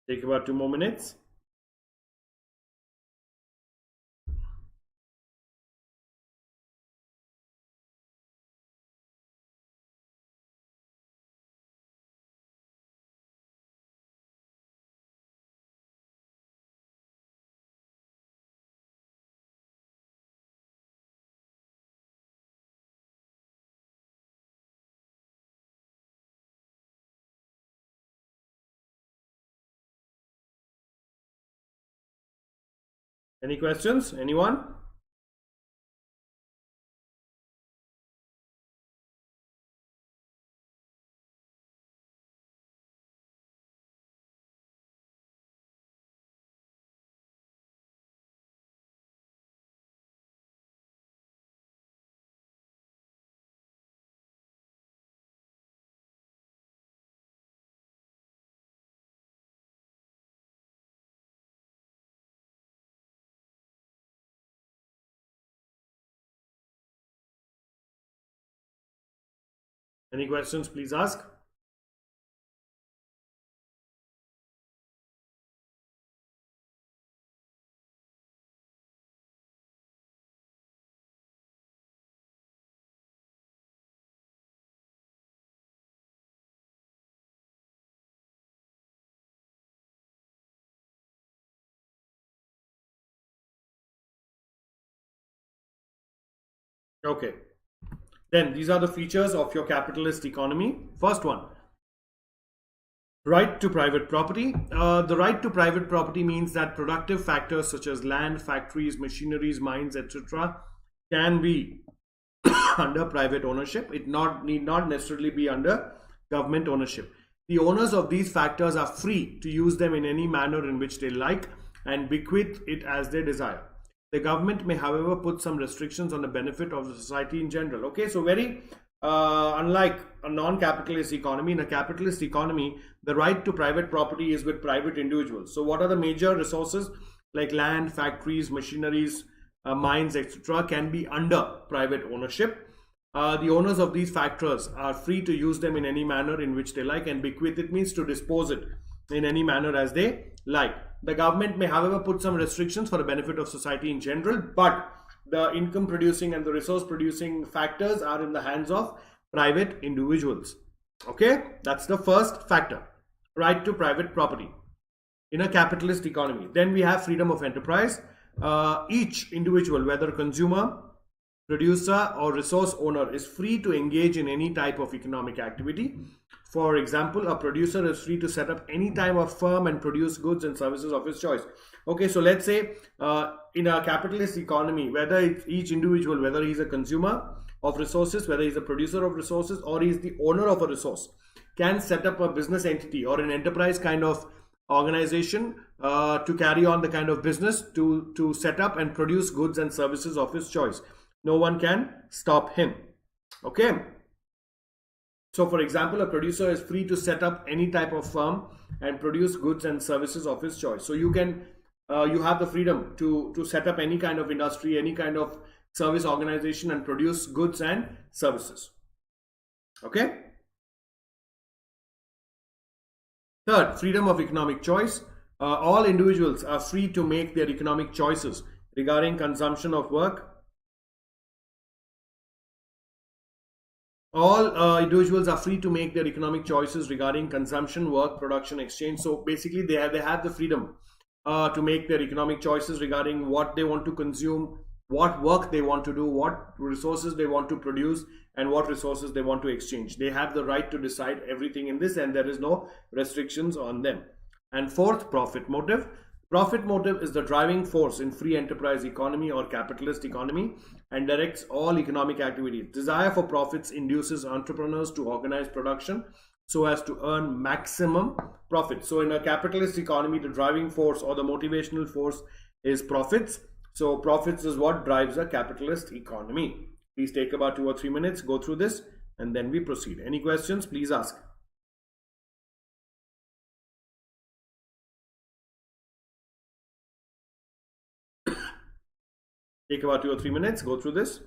Take about 2 more minutes. Any questions, anyone? Any questions, please ask. Okay. Then these are the features of your capitalist economy. First one, right to private property. The right to private property means that productive factors such as land, factories, machineries, mines, etc., can be under private ownership. It need not necessarily be under government ownership. The owners of these factors are free to use them in any manner in which they like and bequeath it as they desire. The government may, however, put some restrictions on the benefit of the society in general. Okay, so very unlike a non-capitalist economy, in a capitalist economy, the right to private property is with private individuals. So, what are the major resources like land, factories, machineries, mines, etc., can be under private ownership. The owners of these factors are free to use them in any manner in which they like, and bequeath it means to dispose it in any manner as they like. The government may, however, put some restrictions for the benefit of society in general, but the income producing and the resource producing factors are in the hands of private individuals. Okay, that's the first factor, right to private property in a capitalist economy. Then we have freedom of enterprise. Each individual, whether consumer, producer, or resource owner, is free to engage in any type of economic activity. For example, a producer is free to set up any type of firm and produce goods and services of his choice. Okay, so let's say in a capitalist economy, whether it's each individual, whether he's a consumer of resources, whether he's a producer of resources, or he's the owner of a resource, can set up a business entity or an enterprise kind of organization to carry on the kind of business to set up and produce goods and services of his choice. No one can stop him. Okay, so for example, a producer is free to set up any type of firm and produce goods and services of his choice. So you have the freedom to set up any kind of industry, any kind of service organization, and produce goods and services. Okay. Third, freedom of economic choice. All individuals are free to make their economic choices regarding consumption of work. All individuals are free to make their economic choices regarding consumption, work, production, exchange. So basically, they have the freedom to make their economic choices regarding what they want to consume, what work they want to do, what resources they want to produce, and what resources they want to exchange. They have the right to decide everything in this, and there is no restrictions on them. And fourth, profit motive. Profit motive is the driving force in free enterprise economy or capitalist economy and directs all economic activities. Desire for profits induces entrepreneurs to organize production so as to earn maximum profit. So in a capitalist economy, the driving force or the motivational force is profits. So profits is what drives a capitalist economy. Please take about 2 or 3 minutes, go through this, and then we proceed. Any questions, please ask. Take about 2 or 3 minutes, go through this.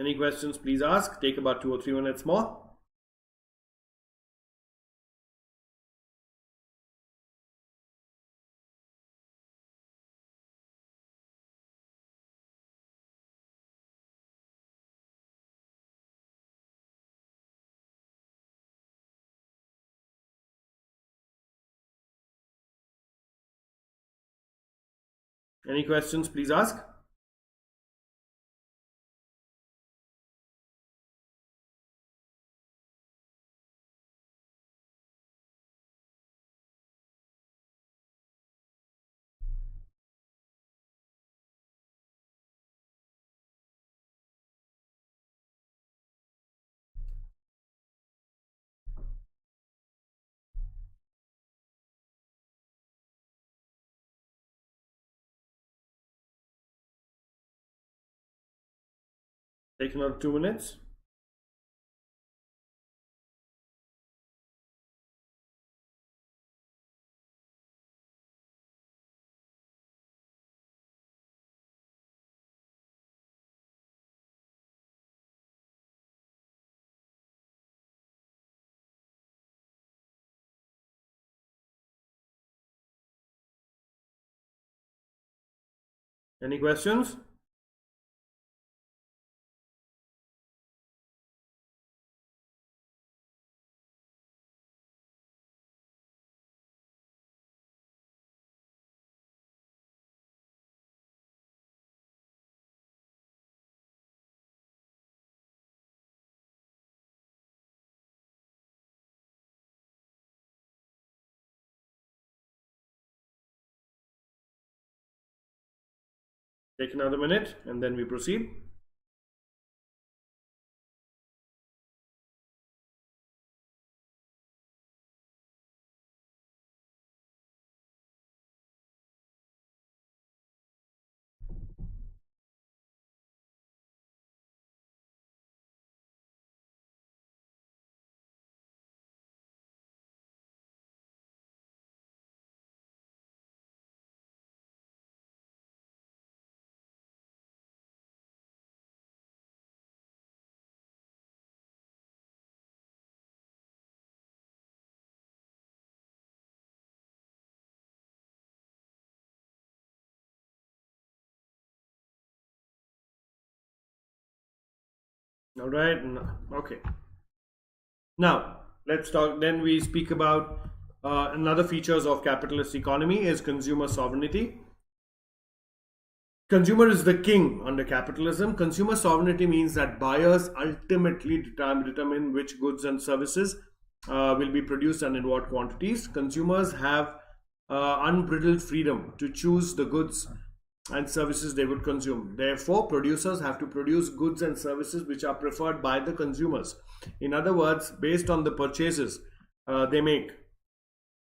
Any questions, please ask. Take about 2 or 3 minutes more. Any questions, please ask. Take another 2 minutes. Any questions? Take another minute and then we proceed. All right. Okay. Now let's talk. Then we speak about another features of capitalist economy is consumer sovereignty. Consumer is the king under capitalism. Consumer sovereignty means that buyers ultimately determine which goods and services will be produced and in what quantities. Consumers have unbridled freedom to choose the goods and services they would consume. Therefore, producers have to produce goods and services which are preferred by the consumers. In other words, based on the purchases they make,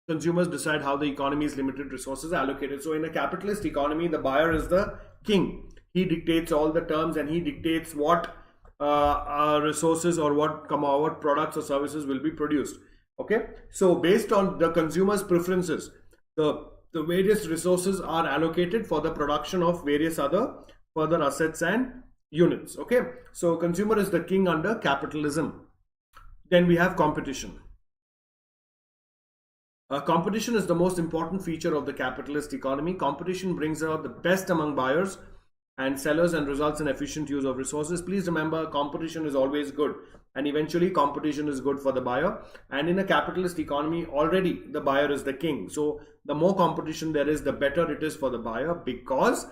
consumers decide how the economy's limited resources are allocated. So in a capitalist economy, the buyer is the king. He dictates all the terms and he dictates what resources or what products or services will be produced. Okay, so based on the consumer's preferences, the various resources are allocated for the production of various other further assets and units. Okay, so consumer is the king under capitalism. Then we have competition. Competition is the most important feature of the capitalist economy. Competition brings out the best among buyers and sellers and results in efficient use of resources. Please remember, competition is always good, and eventually competition is good for the buyer. And in a capitalist economy, already the buyer is the king. So the more competition there is, the better it is for the buyer, because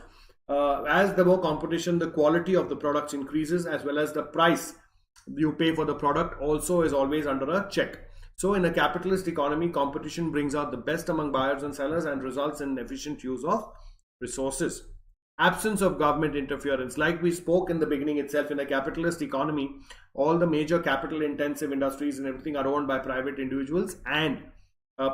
as the more competition, the quality of the products increases, as well as the price you pay for the product also is always under a check. So in a capitalist economy, competition brings out the best among buyers and sellers and results in efficient use of resources. Absence of government interference. Like we spoke in the beginning itself, in a capitalist economy, all the major capital intensive industries and everything are owned by private individuals, and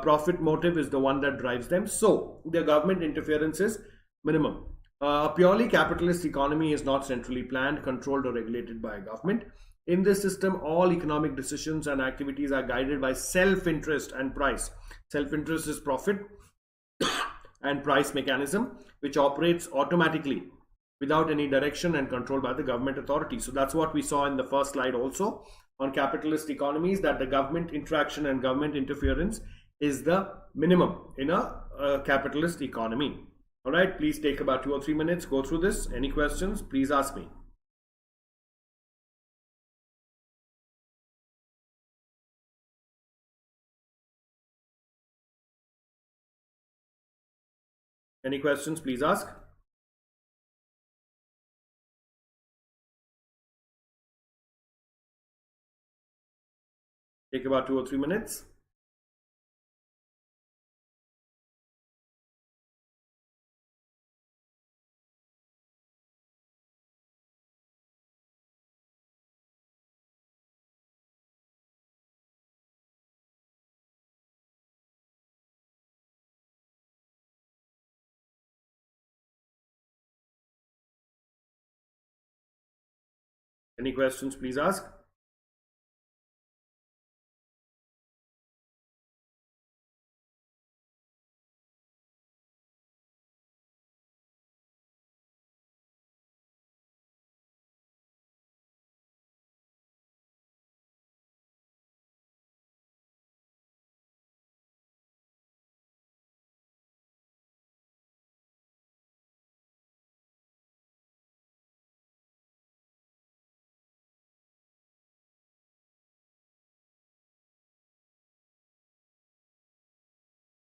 profit motive is the one that drives them. So the government interference is minimum. A purely capitalist economy is not centrally planned, controlled, or regulated by a government. In this system, all economic decisions and activities are guided by self-interest and price. Self-interest is profit and price mechanism, which operates automatically without any direction and control by the government authority. So that's what we saw in the first slide also on capitalist economies, that the government interaction and government interference is the minimum in a capitalist economy. All right, please take about 2 or 3 minutes, go through this. Any questions, please ask me. Any questions, please ask. Take about 2 or 3 minutes. Any questions, please ask.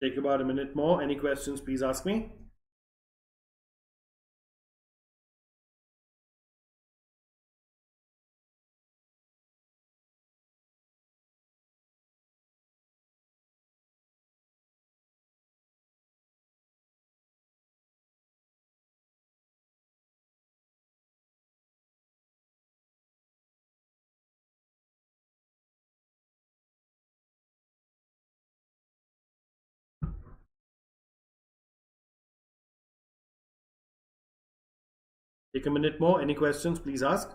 Take about a minute more. Any questions, please ask me. Take a minute more. Any questions, please ask.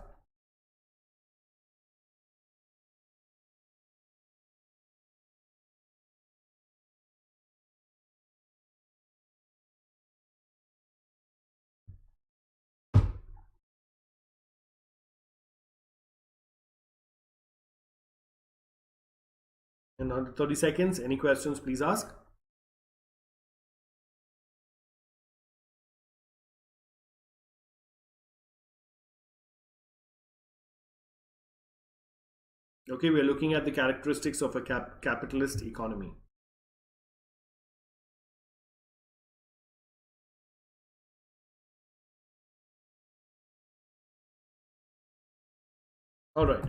In another 30 seconds, any questions, please ask. Okay, we are looking at the characteristics of a capitalist economy. All right.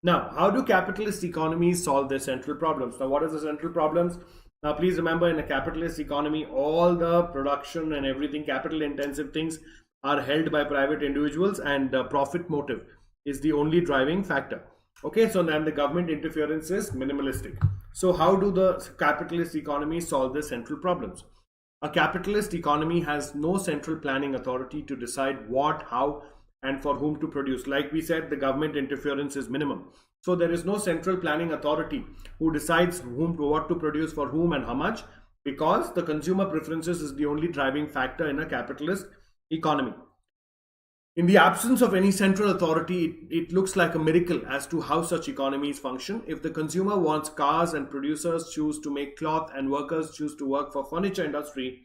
Now, how do capitalist economies solve their central problems? Now, what are the central problems? Now, please remember, in a capitalist economy, all the production and everything, capital intensive things are held by private individuals, and profit motive is the only driving factor. Okay, so then the government interference is minimalistic. So, how do the capitalist economies solve their central problems? A capitalist economy has no central planning authority to decide what, how, and for whom to produce. Like we said, the government interference is minimum. So there is no central planning authority who decides whom to what to produce for whom and how much, because the consumer preferences is the only driving factor in a capitalist economy. In the absence of any central authority, it looks like a miracle as to how such economies function. If the consumer wants cars and producers choose to make cloth and workers choose to work for furniture industry,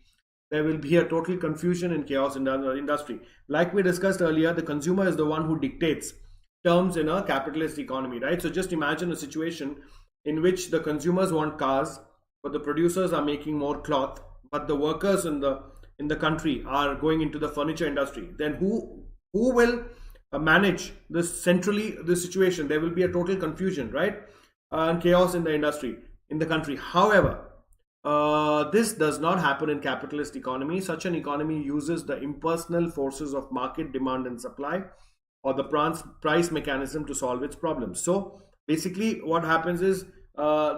there will be a total confusion and chaos in the industry. Like we discussed earlier, the consumer is the one who dictates terms in a capitalist economy, right? So just imagine a situation in which the consumers want cars, but the producers are making more cloth, but the workers in the country are going into the furniture industry. Then who will manage this centrally, this situation? There will be a total confusion, right? And chaos in the industry, in the country. However, this does not happen in capitalist economy. Such an economy uses the impersonal forces of market demand and supply, or the price mechanism, to solve its problems. So basically what happens is,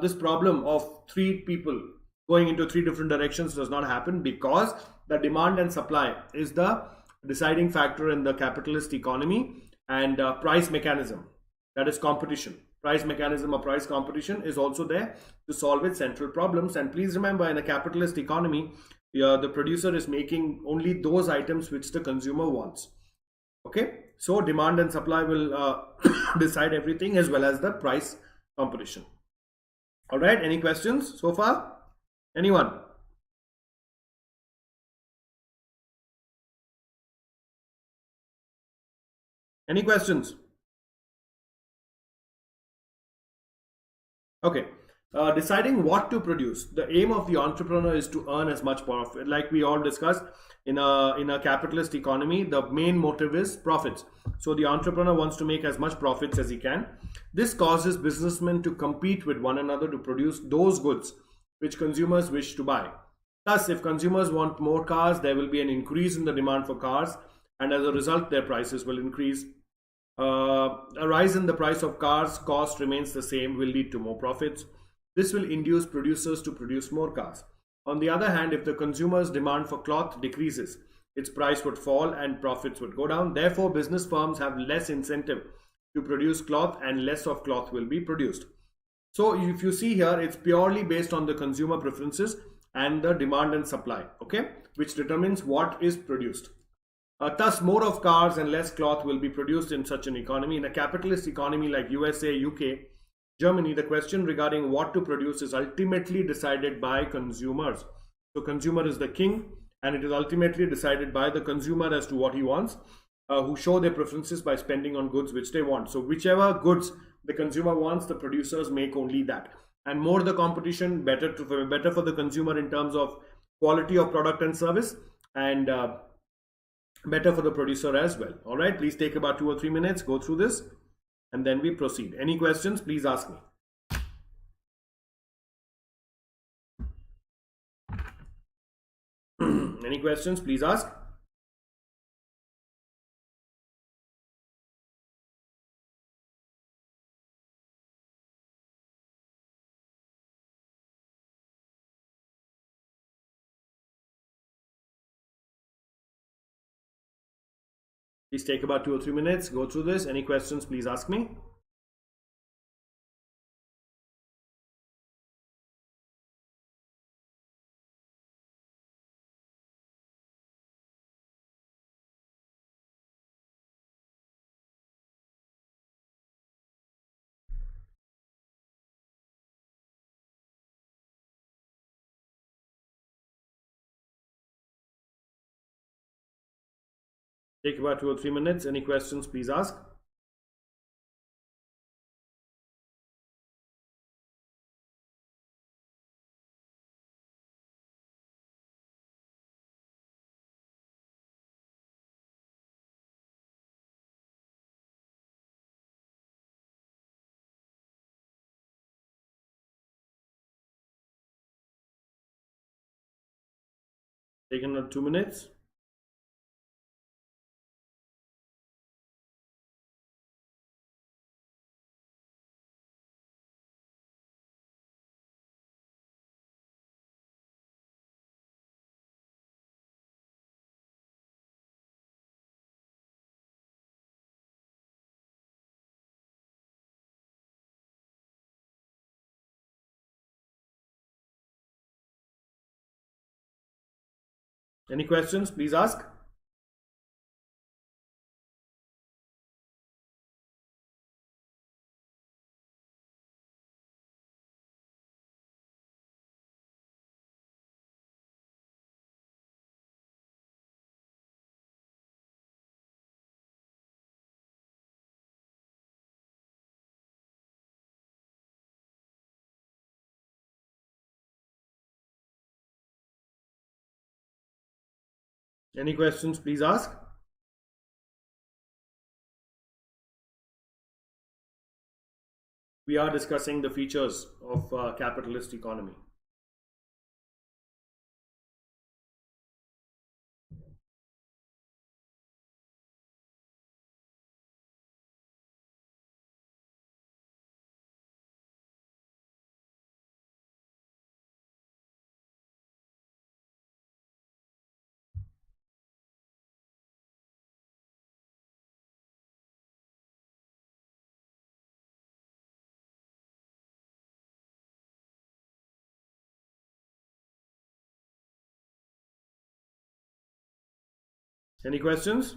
this problem of three people going into three different directions does not happen, because the demand and supply is the deciding factor in the capitalist economy, and price mechanism, that is competition. Price mechanism or price competition is also there to solve its central problems. And please remember, in a capitalist economy, the producer is making only those items which the consumer wants. Okay, so demand and supply will decide everything, as well as the price competition. All right, any questions so far? Anyone? Any questions? Okay. Deciding what to produce. The aim of the entrepreneur is to earn as much profit. Like we all discussed, in a capitalist economy, the main motive is profits. So the entrepreneur wants to make as much profits as he can. This causes businessmen to compete with one another to produce those goods which consumers wish to buy. Thus, if consumers want more cars, there will be an increase in the demand for cars, and as a result, their prices will increase. A rise in the price of cars, cost remains the same, will lead to more profits. This will induce producers to produce more cars. On the other hand, if the consumer's demand for cloth decreases, its price would fall and profits would go down. Therefore, business firms have less incentive to produce cloth and less of cloth will be produced. So if you see here, it's purely based on the consumer preferences and the demand and supply, okay, which determines what is produced. Thus, more of cars and less cloth will be produced in such an economy. In a capitalist economy like USA, UK, Germany, the question regarding what to produce is ultimately decided by consumers. So consumer is the king, and it is ultimately decided by the consumer as to what he wants, who show their preferences by spending on goods which they want. So whichever goods the consumer wants, the producers make only that. And more the competition, better for the consumer in terms of quality of product and service, and better for the producer as well. All right, please take about 2 or 3 minutes, go through this, and then we proceed. Any questions, please ask me. Any questions, please ask. Please take about 2 or 3 minutes, go through this. Any questions, please ask me. Take about 2 or 3 minutes. Any questions, please ask. Take another 2 minutes. Any questions, please ask. Any questions, please ask. We are discussing the features of capitalist economy. Any questions?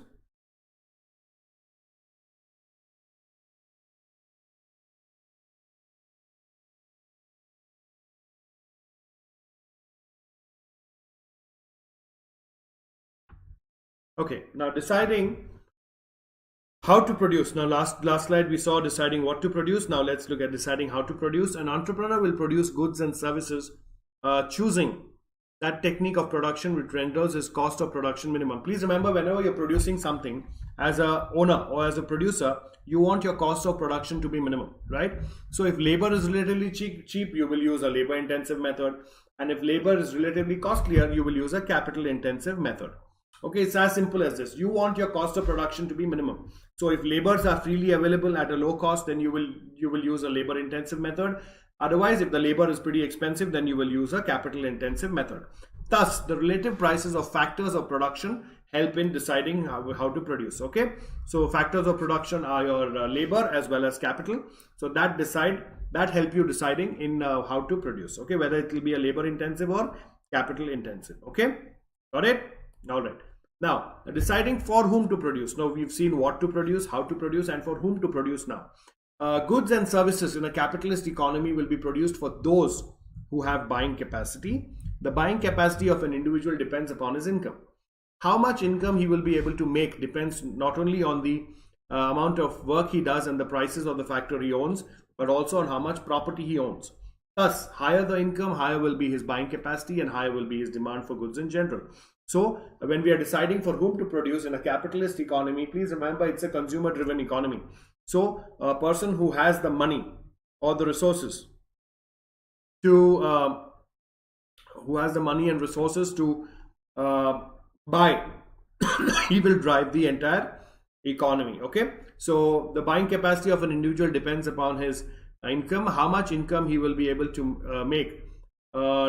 Okay, now deciding how to produce. Now last slide we saw deciding what to produce. Now let's look at deciding how to produce. An entrepreneur will produce goods and services choosing that technique of production which renders his cost of production minimum. Please remember, whenever you're producing something as a owner or as a producer, you want your cost of production to be minimum, right? So if labor is relatively cheap, you will use a labor intensive method, and if labor is relatively costlier, you will use a capital intensive method. Okay, it's as simple as this. You want your cost of production to be minimum. So if labors are freely available at a low cost, then you will use a labor intensive method. Otherwise, if the labor is pretty expensive, then you will use a capital intensive method. Thus, the relative prices of factors of production help in deciding how to produce. Okay, so factors of production are your labor as well as capital. So that help you deciding in how to produce. Okay, whether it will be a labor intensive or capital intensive. Okay, got it? All right. Now, deciding for whom to produce. Now, we've seen what to produce, how to produce, and for whom to produce now. Goods and services in a capitalist economy will be produced for those who have buying capacity. The buying capacity of an individual depends upon his income. How much income he will be able to make depends not only on the amount of work he does and the prices of the factor he owns, but also on how much property he owns. Thus, higher the income, higher will be his buying capacity and higher will be his demand for goods in general. So, when we are deciding for whom to produce in a capitalist economy, please remember it's a consumer driven economy. So, a person who has the money or the resources to who has the money and resources to buy, he will drive the entire economy. Okay, so the buying capacity of an individual depends upon his income. How much income he will be able to make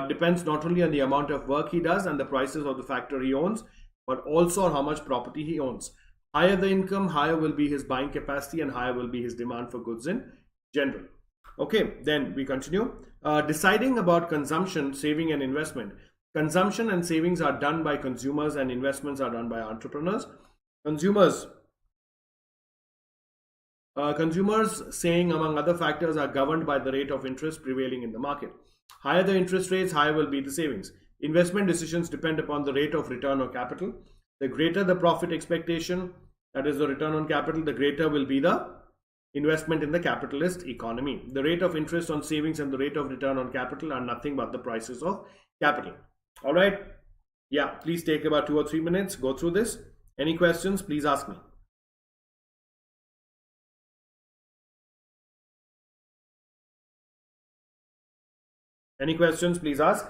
depends not only on the amount of work he does and the prices of the factor he owns, but also on how much property he owns. Higher the income, higher will be his buying capacity and higher will be his demand for goods in general. Okay, then we continue. Deciding about consumption, saving, and investment. Consumption and savings are done by consumers, and investments are done by entrepreneurs. Consumers, consumers saying among other factors are governed by the rate of interest prevailing in the market. Higher the interest rates, higher will be the savings. Investment decisions depend upon the rate of return on capital. The greater the profit expectation, that is the return on capital, the greater will be the investment in the capitalist economy. The rate of interest on savings and the rate of return on capital are nothing but the prices of capital. All right. Yeah, please take about 2 or 3 minutes, go through this. Any questions, please ask me. Any questions, please ask.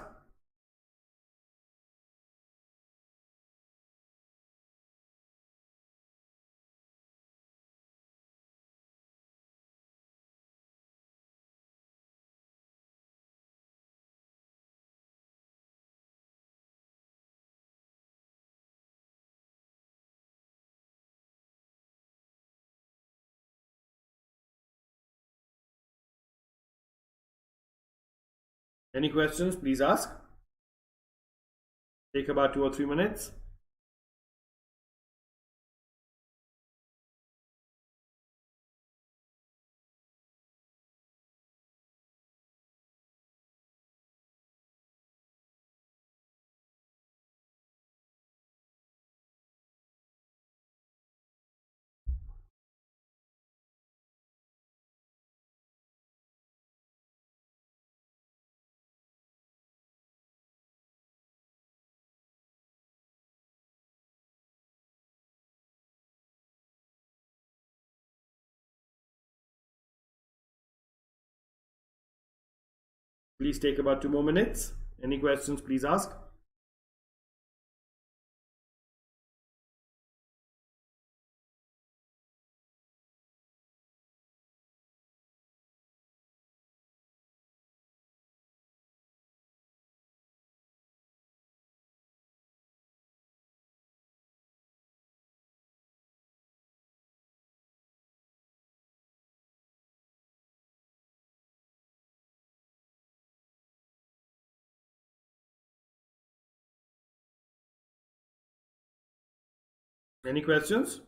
Any questions, please ask. Take about 2 or 3 minutes. Please take about 2 more minutes. Any questions, please ask. Any questions?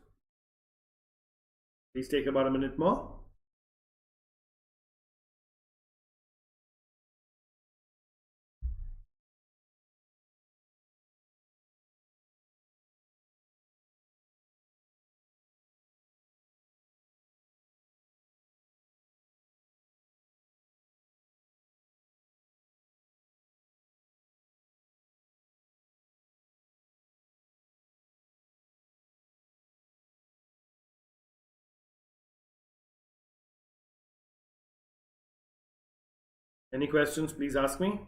Please take about a minute more. Any questions, please ask me.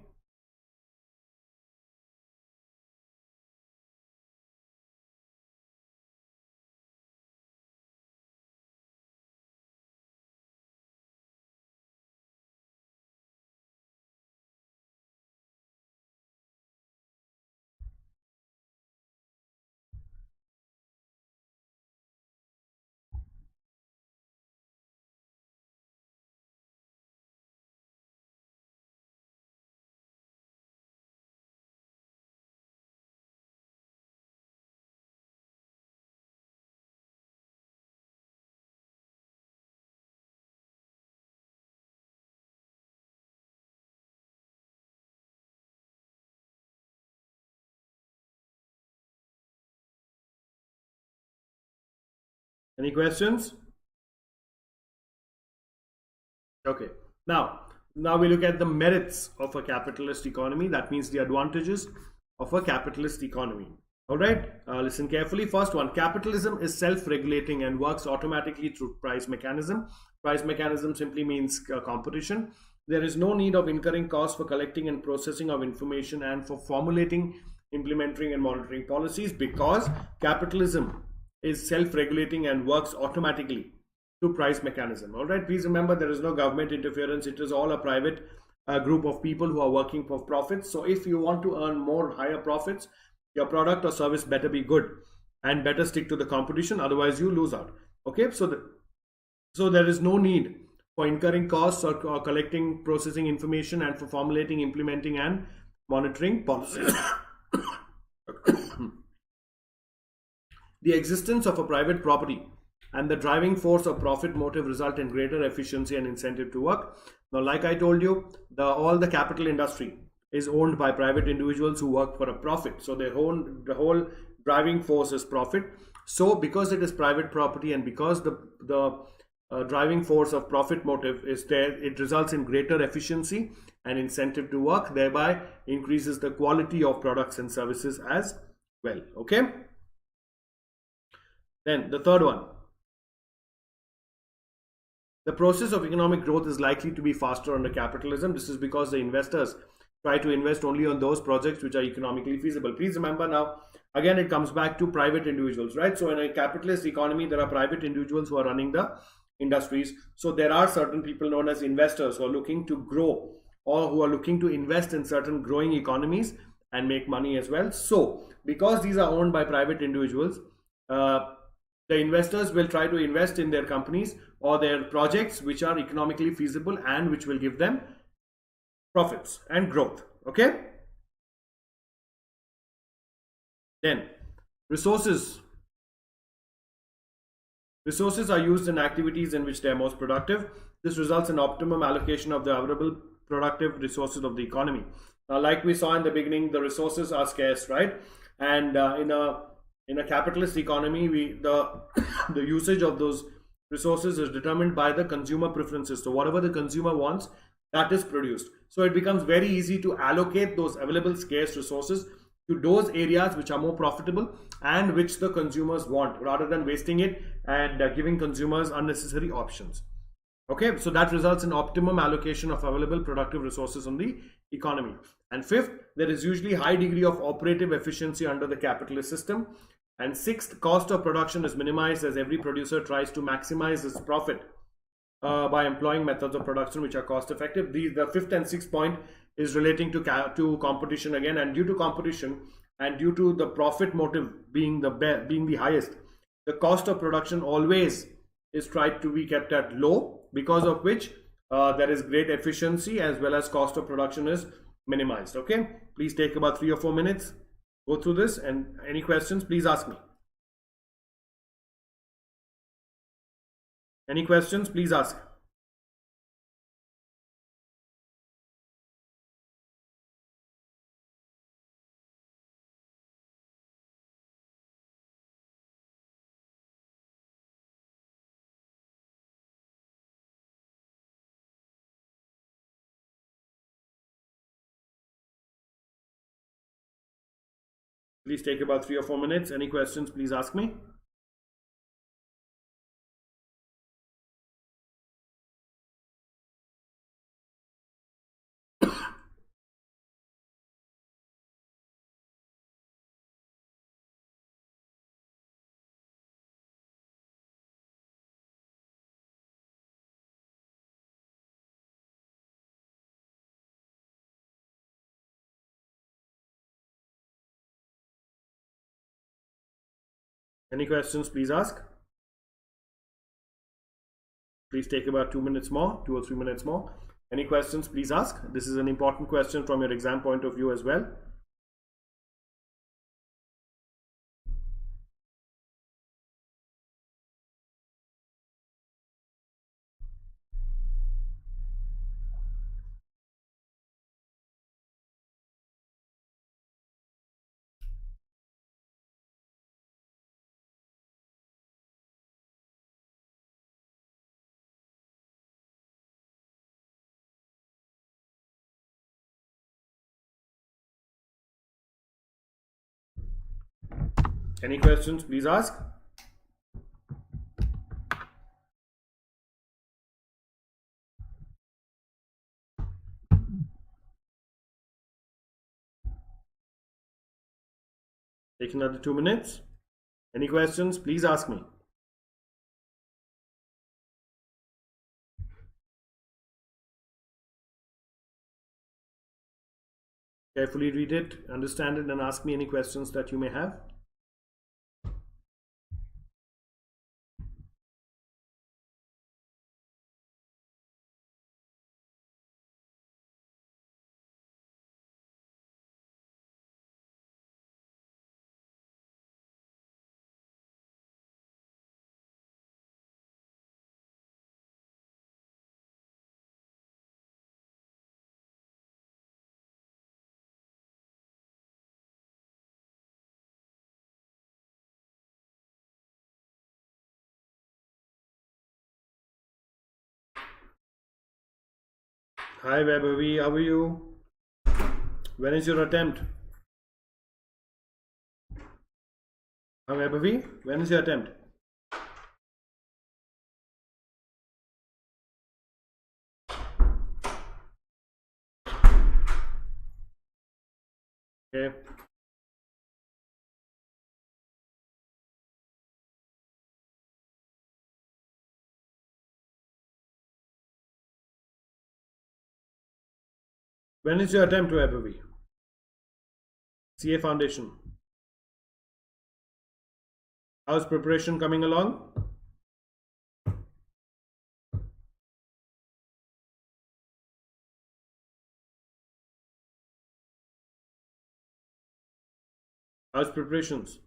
Any questions? Okay. Now, now we look at the merits of a capitalist economy. That means the advantages of a capitalist economy. All right. Listen carefully. First one: capitalism is self-regulating and works automatically through price mechanism. Price mechanism simply means competition. There is no need of incurring costs for collecting and processing of information and for formulating, implementing, and monitoring policies because capitalism is self-regulating and works automatically through price mechanism. All right, please remember there is no government interference. It is all a private group of people who are working for profits. So if you want to earn more higher profits, your product or service better be good and better stick to the competition, otherwise you lose out. Okay, so there is no need for incurring costs or collecting, processing information and for formulating, implementing, and monitoring policies. The existence of a private property and the driving force of profit motive result in greater efficiency and incentive to work. Now, like I told you, all the capital industry is owned by private individuals who work for a profit. So the whole driving force is profit. So because it is private property and because the driving force of profit motive is there, it results in greater efficiency and incentive to work, thereby increases the quality of products and services as well. Okay. Then the third one: the process of economic growth is likely to be faster under capitalism. This is because the investors try to invest only on those projects which are economically feasible. Please remember, now again it comes back to private individuals, right? So in a capitalist economy, there are private individuals who are running the industries. So there are certain people known as investors who are looking to grow or who are looking to invest in certain growing economies and make money as well. So because these are owned by private individuals, the investors will try to invest in their companies or their projects which are economically feasible and which will give them profits and growth. Okay. Then resources are used in activities in which they are most productive. This results in optimum allocation of the available productive resources of the economy. Now, like we saw in the beginning, the resources are scarce, right? And in a capitalist economy, the the usage of those resources is determined by the consumer preferences. So whatever the consumer wants, that is produced. So it becomes very easy to allocate those available scarce resources to those areas which are more profitable and which the consumers want, rather than wasting it and giving consumers unnecessary options. Okay, so that results in optimum allocation of available productive resources on the economy. And fifth, there is usually high degree of operative efficiency under the capitalist system. And sixth, cost of production is minimized as every producer tries to maximize its profit by employing methods of production which are cost effective. The fifth and sixth point is relating to competition again, and due to competition and due to the profit motive being the highest, the cost of production always is tried to be kept at low, because of which there is great efficiency as well as cost of production is minimized. Okay, please take about 3 or 4 minutes, go through this, and any questions please ask me. Any questions please ask. Please take about 3 or 4 minutes. Any questions please ask me. Any questions please ask. Please take about 2 minutes more, 2 or 3 minutes more. Any questions please ask. This is an important question from your exam point of view as well. Any questions? Please ask. Take another 2 minutes. Any questions? Please ask me. Carefully read it, understand it, and ask me any questions that you may have. Hi Vaibhavi, how are you? When is your attempt? Hi Vaibhavi, when is your attempt? Okay. When is your attempt, Vaibhavi? CA Foundation. How's preparation coming along? How's preparations?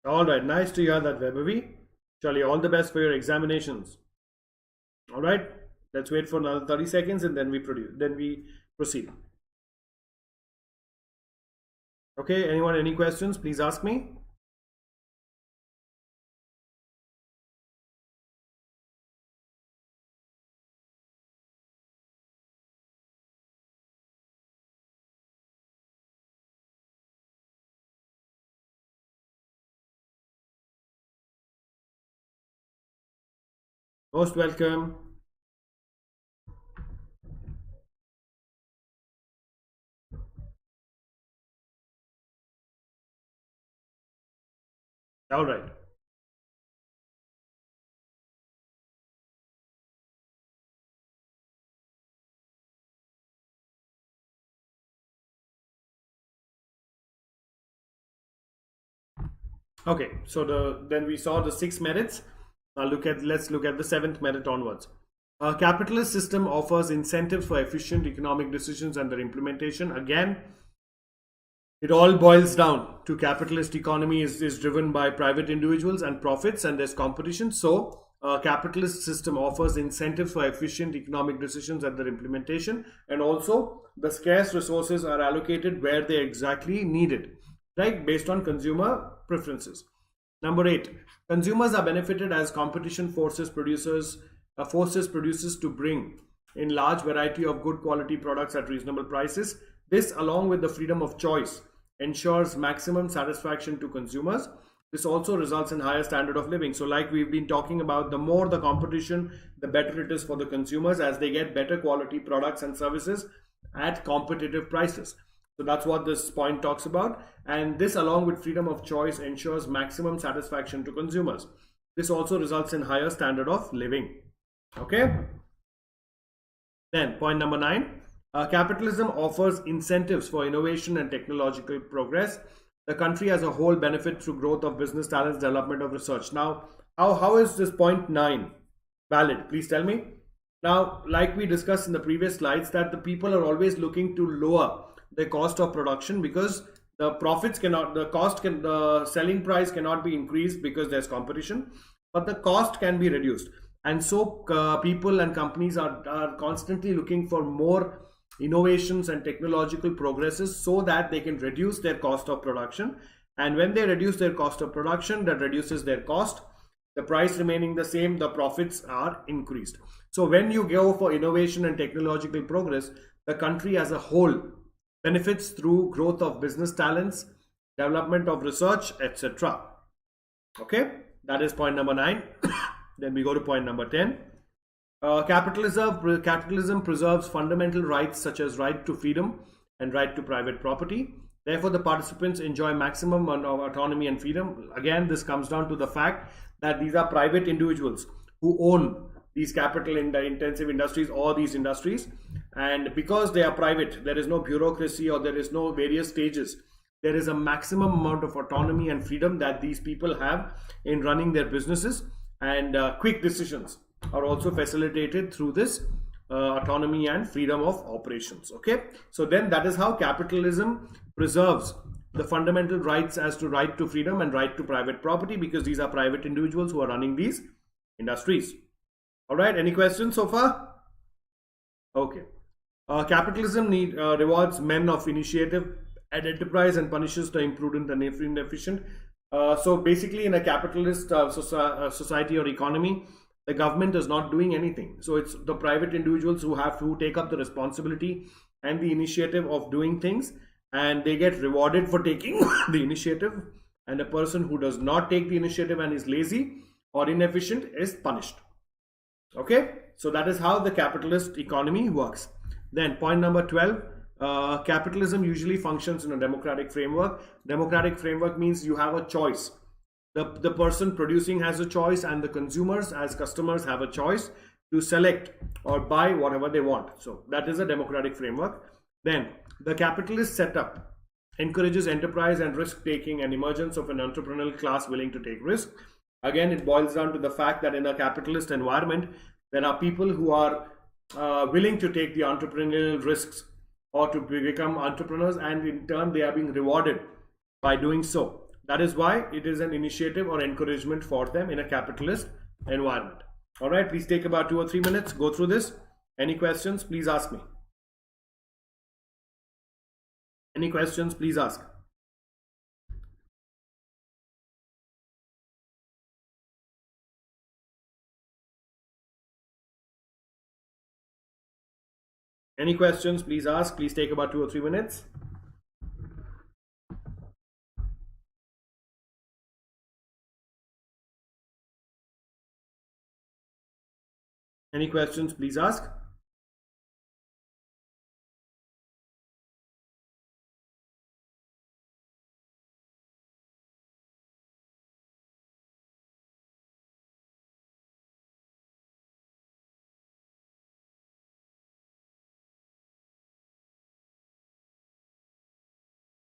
All right, nice to hear that, Vaibhavi. Charlie, all the best for your examinations. All right, let's wait for another 30 seconds and then we proceed. Okay, anyone, any questions? Please ask me. Most welcome. All right. Okay, so then we saw the 6 merits. Let's look at the 7th merit onwards. A capitalist system offers incentives for efficient economic decisions and their implementation. Again, it all boils down to capitalist economy is driven by private individuals and profits, and there's competition. So a capitalist system offers incentives for efficient economic decisions and their implementation, and also the scarce resources are allocated where they exactly needed, right, based on consumer preferences. Number 8, consumers are benefited as competition forces producers to bring in large variety of good quality products at reasonable prices. This, along with the freedom of choice, ensures maximum satisfaction to consumers. This also results in higher standard of living. So like we've been talking about, the more the competition, the better it is for the consumers, as they get better quality products and services at competitive prices. So that's what this point talks about. And this, along with freedom of choice, ensures maximum satisfaction to consumers. This also results in higher standard of living. Okay. Then point number 9. Capitalism offers incentives for innovation and technological progress. The country as a whole benefits through growth of business talents, development of research. Now, how is this point 9 valid? Please tell me. Now, like we discussed in the previous slides, that the people are always looking to lower the cost of production, because the selling price cannot be increased because there's competition. but the cost can be reduced. And so people and companies are constantly looking for more innovations and technological progresses so that they can reduce their cost of production. And when they reduce their cost of production, that reduces their cost. The price remaining the same, the profits are increased. So when you go for innovation and technological progress, the country as a whole benefits through growth of business talents, development of research, etc. Okay, that is point number 9. Then we go to point number 10. Capitalism preserves fundamental rights such as right to freedom and right to private property. Therefore, the participants enjoy maximum autonomy and freedom. Again, this comes down to the fact that these are private individuals who own these capital in the intensive industries or these industries. And because they are private, there is no bureaucracy or there is no various stages. There is a maximum amount of autonomy and freedom that these people have in running their businesses, and quick decisions are also facilitated through this autonomy and freedom of operations. Okay, so then that is how capitalism preserves the fundamental rights as to right to freedom and right to private property, because these are private individuals who are running these industries. All right, any questions so far? Okay. Capitalism rewards men of initiative and enterprise and punishes the imprudent and inefficient. So basically, in a capitalist society or economy, the government is not doing anything. So it's the private individuals who have to take up the responsibility and the initiative of doing things, and they get rewarded for taking the initiative. And a person who does not take the initiative and is lazy or inefficient is punished. Okay, so that is how the capitalist economy works. Then point number 12. Capitalism usually functions in a democratic framework. Democratic framework means you have a choice. The person producing has a choice, and the consumers as customers have a choice to select or buy whatever they want. So that is a democratic framework. Then the capitalist setup encourages enterprise and risk taking and emergence of an entrepreneurial class willing to take risk. Again, it boils down to the fact that in a capitalist environment, there are people who are willing to take the entrepreneurial risks or to become entrepreneurs, and in turn they are being rewarded by doing so. That is why it is an initiative or encouragement for them in a capitalist environment. All right, please take about 2 or 3 minutes, go through this. Any questions, please ask me. Any questions, please ask. Any questions, please ask. Please take about 2 or 3 minutes. Any questions, please ask.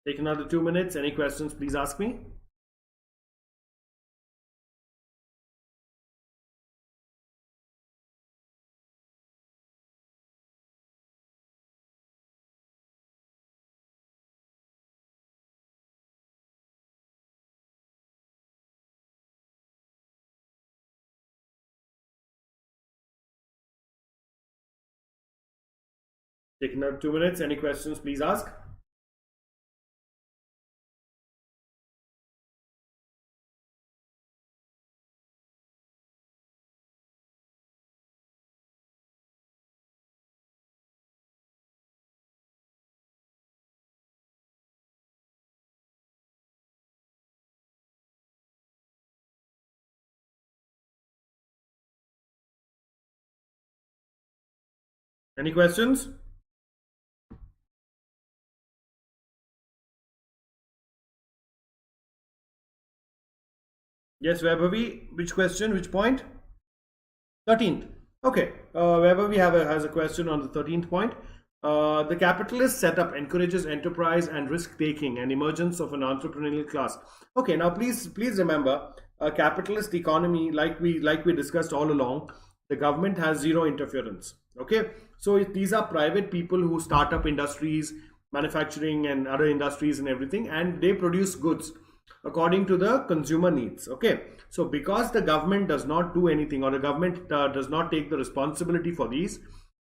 Take another 2 minutes. Any questions, please ask me. Take another 2 minutes. Any questions, please ask. Any questions? Yes, Vaibhavi, which question, which point? 13th. Okay, Vaibhavi has a question on the 13th point. The capitalist setup encourages enterprise and risk-taking and emergence of an entrepreneurial class. Okay, now please remember, a capitalist economy, like we discussed all along, the government has zero interference. Okay, so these are private people who start up industries, manufacturing and other industries and everything, and they produce goods. according to the consumer needs. Okay, so because the government does not do anything, or the government does not take the responsibility for these,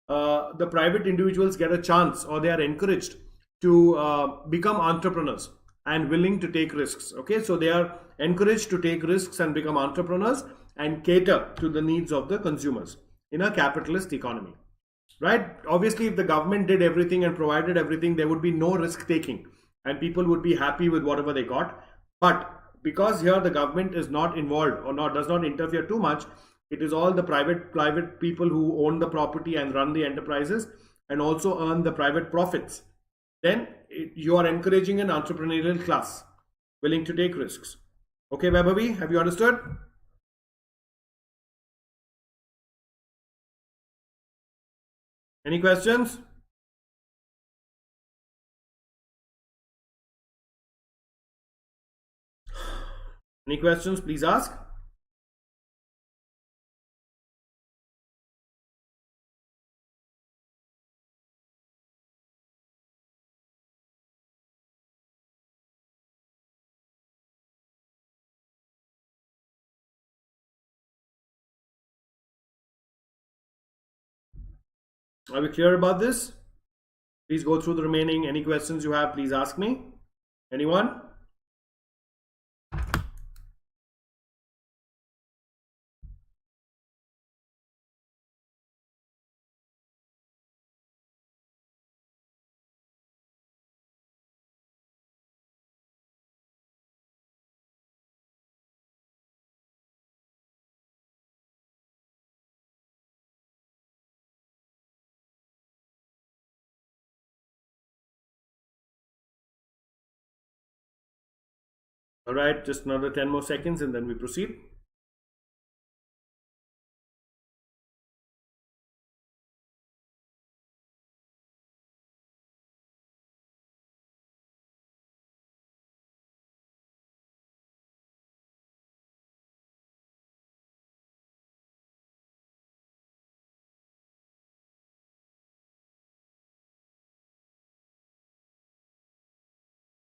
the private individuals get a chance, or they are encouraged to become entrepreneurs and willing to take risks. Okay, so they are encouraged to take risks and become entrepreneurs and cater to the needs of the consumers in a capitalist economy, right? Obviously, if the government did everything and provided everything, there would be no risk taking and people would be happy with whatever they got. But because here the government is not involved, or not does not interfere too much, it is all the private people who own the property and run the enterprises and also earn the private profits, then you are encouraging an entrepreneurial class willing to take risks. Okay, Vaibhavi, have you understood? Any questions? Any questions, please ask. Are we clear about this? Please go through the remaining. Any questions you have, please ask me. Anyone? All right, just another 10 more seconds and then we proceed.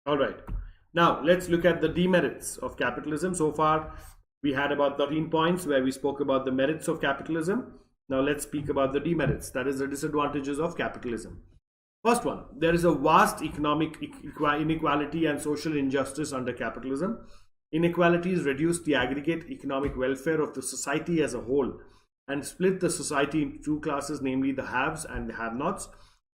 All right. Now, let's look at the demerits of capitalism. So far, we had about 13 points where we spoke about the merits of capitalism. Now, let's speak about the demerits, that is, the disadvantages of capitalism. First one, there is a vast economic inequality and social injustice under capitalism. Inequalities reduce the aggregate economic welfare of the society as a whole and split the society into two classes, namely the haves and the have-nots,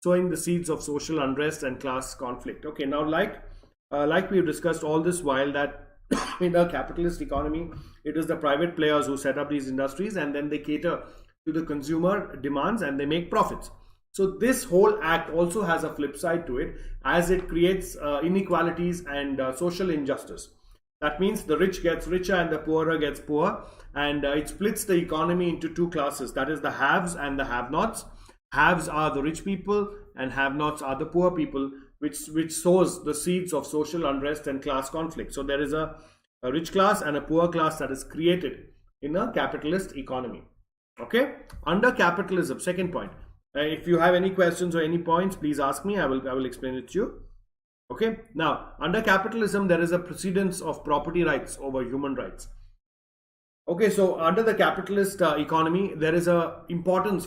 sowing the seeds of social unrest and class conflict. Okay, now like we've discussed all this while, that in a capitalist economy, it is the private players who set up these industries and then they cater to the consumer demands and they make profits. So this whole act also has a flip side to it, as it creates inequalities and social injustice. That means the rich gets richer and the poorer gets poor, and it splits the economy into two classes, that is the haves and the have-nots. Haves are the rich people and have-nots are the poor people, which sows the seeds of social unrest and class conflict. So there is a rich class and a poor class that is created in a capitalist economy. Okay, under capitalism, second point. If you have any questions or any points, please ask me. I will explain it to you. Okay, now under capitalism, there is a precedence of property rights over human rights. Okay, so under the capitalist economy, there is a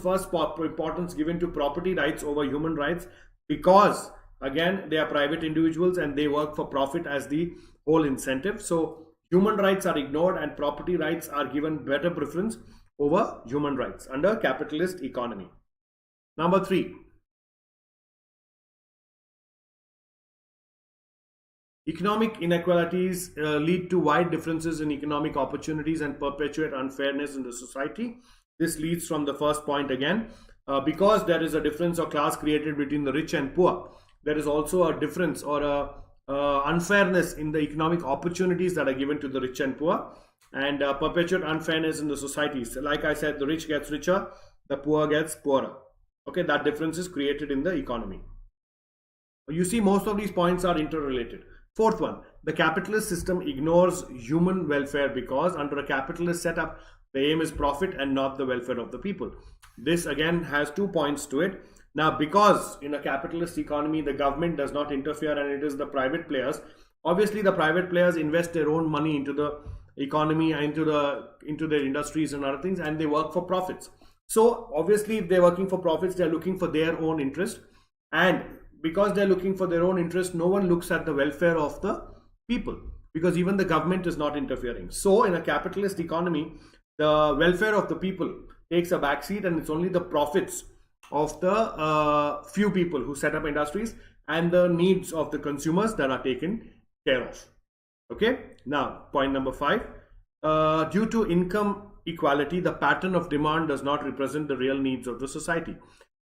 first importance given to property rights over human rights, because again, they are private individuals and they work for profit as the whole incentive. So human rights are ignored and property rights are given better preference over human rights under capitalist economy. Number 3, economic inequalities lead to wide differences in economic opportunities and perpetuate unfairness in the society. This leads from the first point again, because there is a difference or class created between the rich and poor. There is also a difference or a unfairness in the economic opportunities that are given to the rich and poor, and perpetuate unfairness in the society. So like I said, the rich gets richer, the poor gets poorer. Okay, that difference is created in the economy. You see, most of these points are interrelated. Fourth one, the capitalist system ignores human welfare because under a capitalist setup, the aim is profit and not the welfare of the people. This again has 2 points to it. Now, because in a capitalist economy, the government does not interfere and it is the private players Obviously, the private players invest their own money into the economy, into their industries and other things, and they work for profits. So obviously, if they're working for profits, they're looking for their own interest, and because they're looking for their own interest, no one looks at the welfare of the people, because even the government is not interfering. So in a capitalist economy, the welfare of the people takes a backseat, and it's only the profits of the few people who set up industries and the needs of the consumers that are taken care of. Okay, now point number 5. Due to income equality, the pattern of demand does not represent the real needs of the society.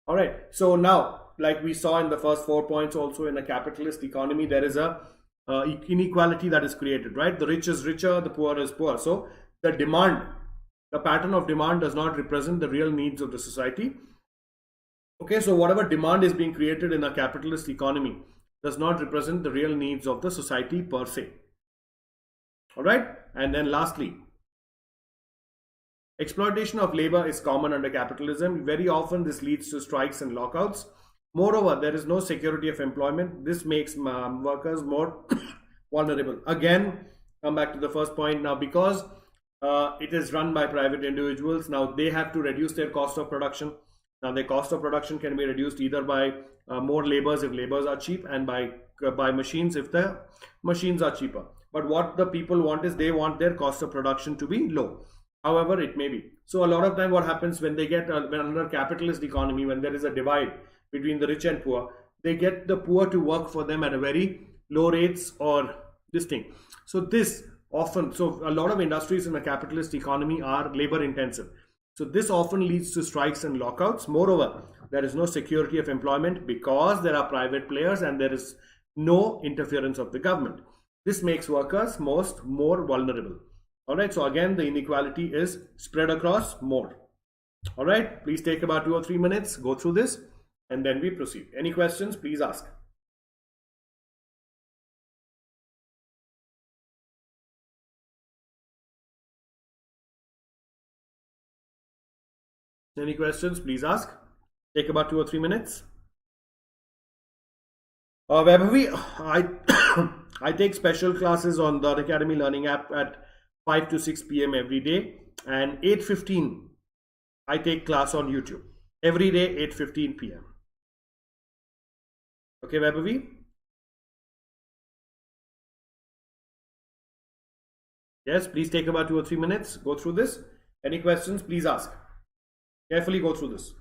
All right, so now, like we saw in the first 4 points, also in a capitalist economy, there is a inequality that is created, right? The rich is richer, the poor is poor. So the demand, the pattern of demand does not represent the real needs of the society. Okay, so whatever demand is being created in a capitalist economy does not represent the real needs of the society per se. All right, and then lastly, exploitation of labor is common under capitalism. Very often, this leads to strikes and lockouts. Moreover, there is no security of employment. This makes workers more vulnerable. Again, come back to the first point now, because it is run by private individuals. Now they have to reduce their cost of production. Now their cost of production can be reduced either by more laborers if laborers are cheap, and by machines if the machines are cheaper. But what the people want is, they want their cost of production to be low, however it may be. So a lot of time what happens when they get when under capitalist economy, when there is a divide between the rich and poor, they get the poor to work for them at a very low rates or this thing. So this often, so a lot of industries in a capitalist economy are labor intensive. So this often leads to strikes and lockouts. Moreover, there is no security of employment because there are private players and there is no interference of the government. This makes workers more vulnerable. All right, so again, the inequality is spread across more. All right, please take about 2 or 3 minutes, go through this, and then we proceed. Any questions, please ask. Any questions, please ask. Take about 2 or 3 minutes. Vaibhavi, I take special classes on the Unacademy Learning app at 5 to 6 p.m. every day, and 8:15 I take class on YouTube. Every day, 8:15 p.m. Okay, Vaibhavi? Yes, please take about 2 or 3 minutes. Go through this. Any questions, please ask. Carefully go through this.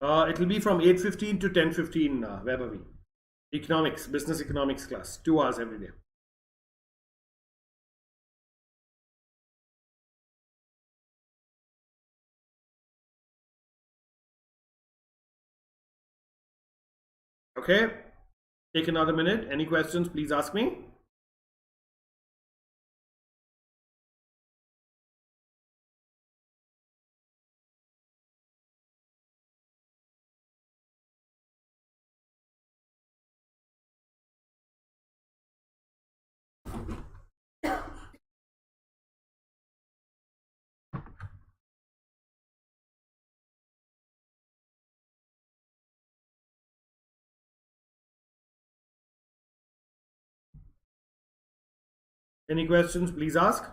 It will be from 8:15 to 10:15, Vaibhavi. Economics, business economics class, 2 hours every day. Okay, take another minute. Any questions, please ask me. Any questions, please ask.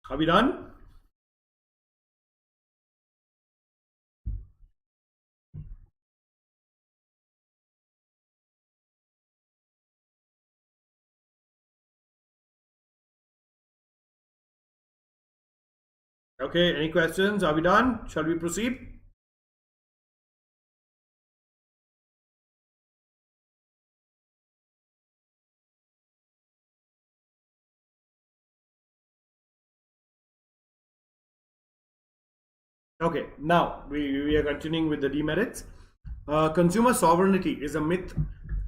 Are we done? Okay, any questions? Are we done? Shall we proceed? Okay, now we are continuing with the demerits. Consumer sovereignty is a myth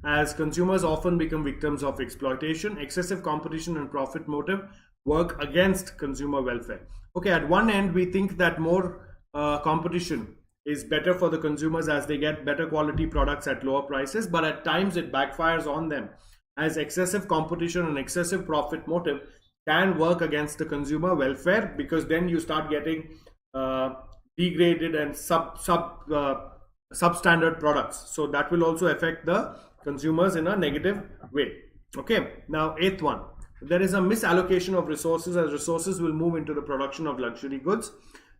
as consumers often become victims of exploitation, excessive competition, and profit motive work against consumer welfare. Okay, at one end, we think that more competition is better for the consumers as they get better quality products at lower prices, but at times it backfires on them as excessive competition and excessive profit motive can work against the consumer welfare because then you start getting uh, degraded and substandard products. So that will also affect the consumers in a negative way. Okay, now eighth one. There is a misallocation of resources as resources will move into the production of luxury goods.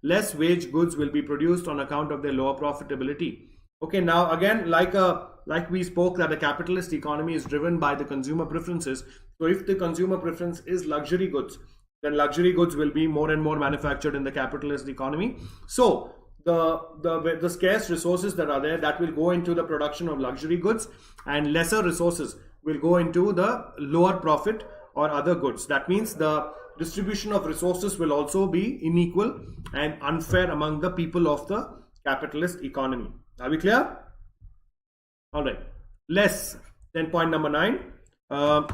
Less wage goods will be produced on account of their lower profitability. Okay, now again, like we spoke that a capitalist economy is driven by the consumer preferences. So if the consumer preference is luxury goods, then luxury goods will be more and more manufactured in the capitalist economy. So the scarce resources that are there that will go into the production of luxury goods, and lesser resources will go into the lower profit or other goods. That means the distribution of resources will also be unequal and unfair among the people of the capitalist economy. Are we clear? All right. Less. Then point number 9. Uh,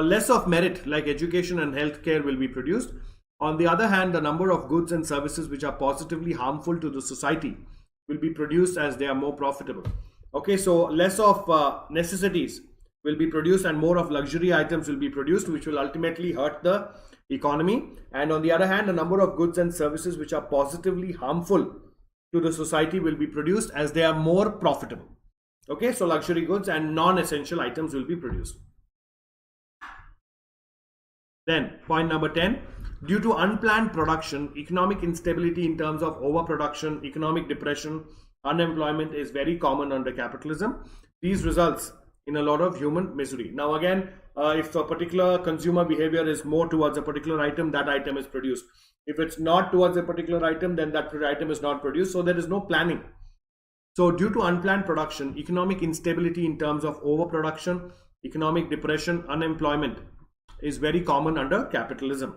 less of merit like education and healthcare will be produced. On the other hand, the number of goods and services which are positively harmful to the society will be produced as they are more profitable. Okay, so less of necessities will be produced and more of luxury items will be produced, which will ultimately hurt the economy. And on the other hand, a number of goods and services which are positively harmful to the society will be produced as they are more profitable. Okay, so luxury goods and non-essential items will be produced. Then, point number 10, due to unplanned production, economic instability in terms of overproduction, economic depression, unemployment is very common under capitalism. These results in a lot of human misery. Now, again, if a particular consumer behavior is more towards a particular item, that item is produced. If it's not towards a particular item, then that item is not produced. So, there is no planning. So, due to unplanned production, economic instability in terms of overproduction, economic depression, unemployment is very common under capitalism.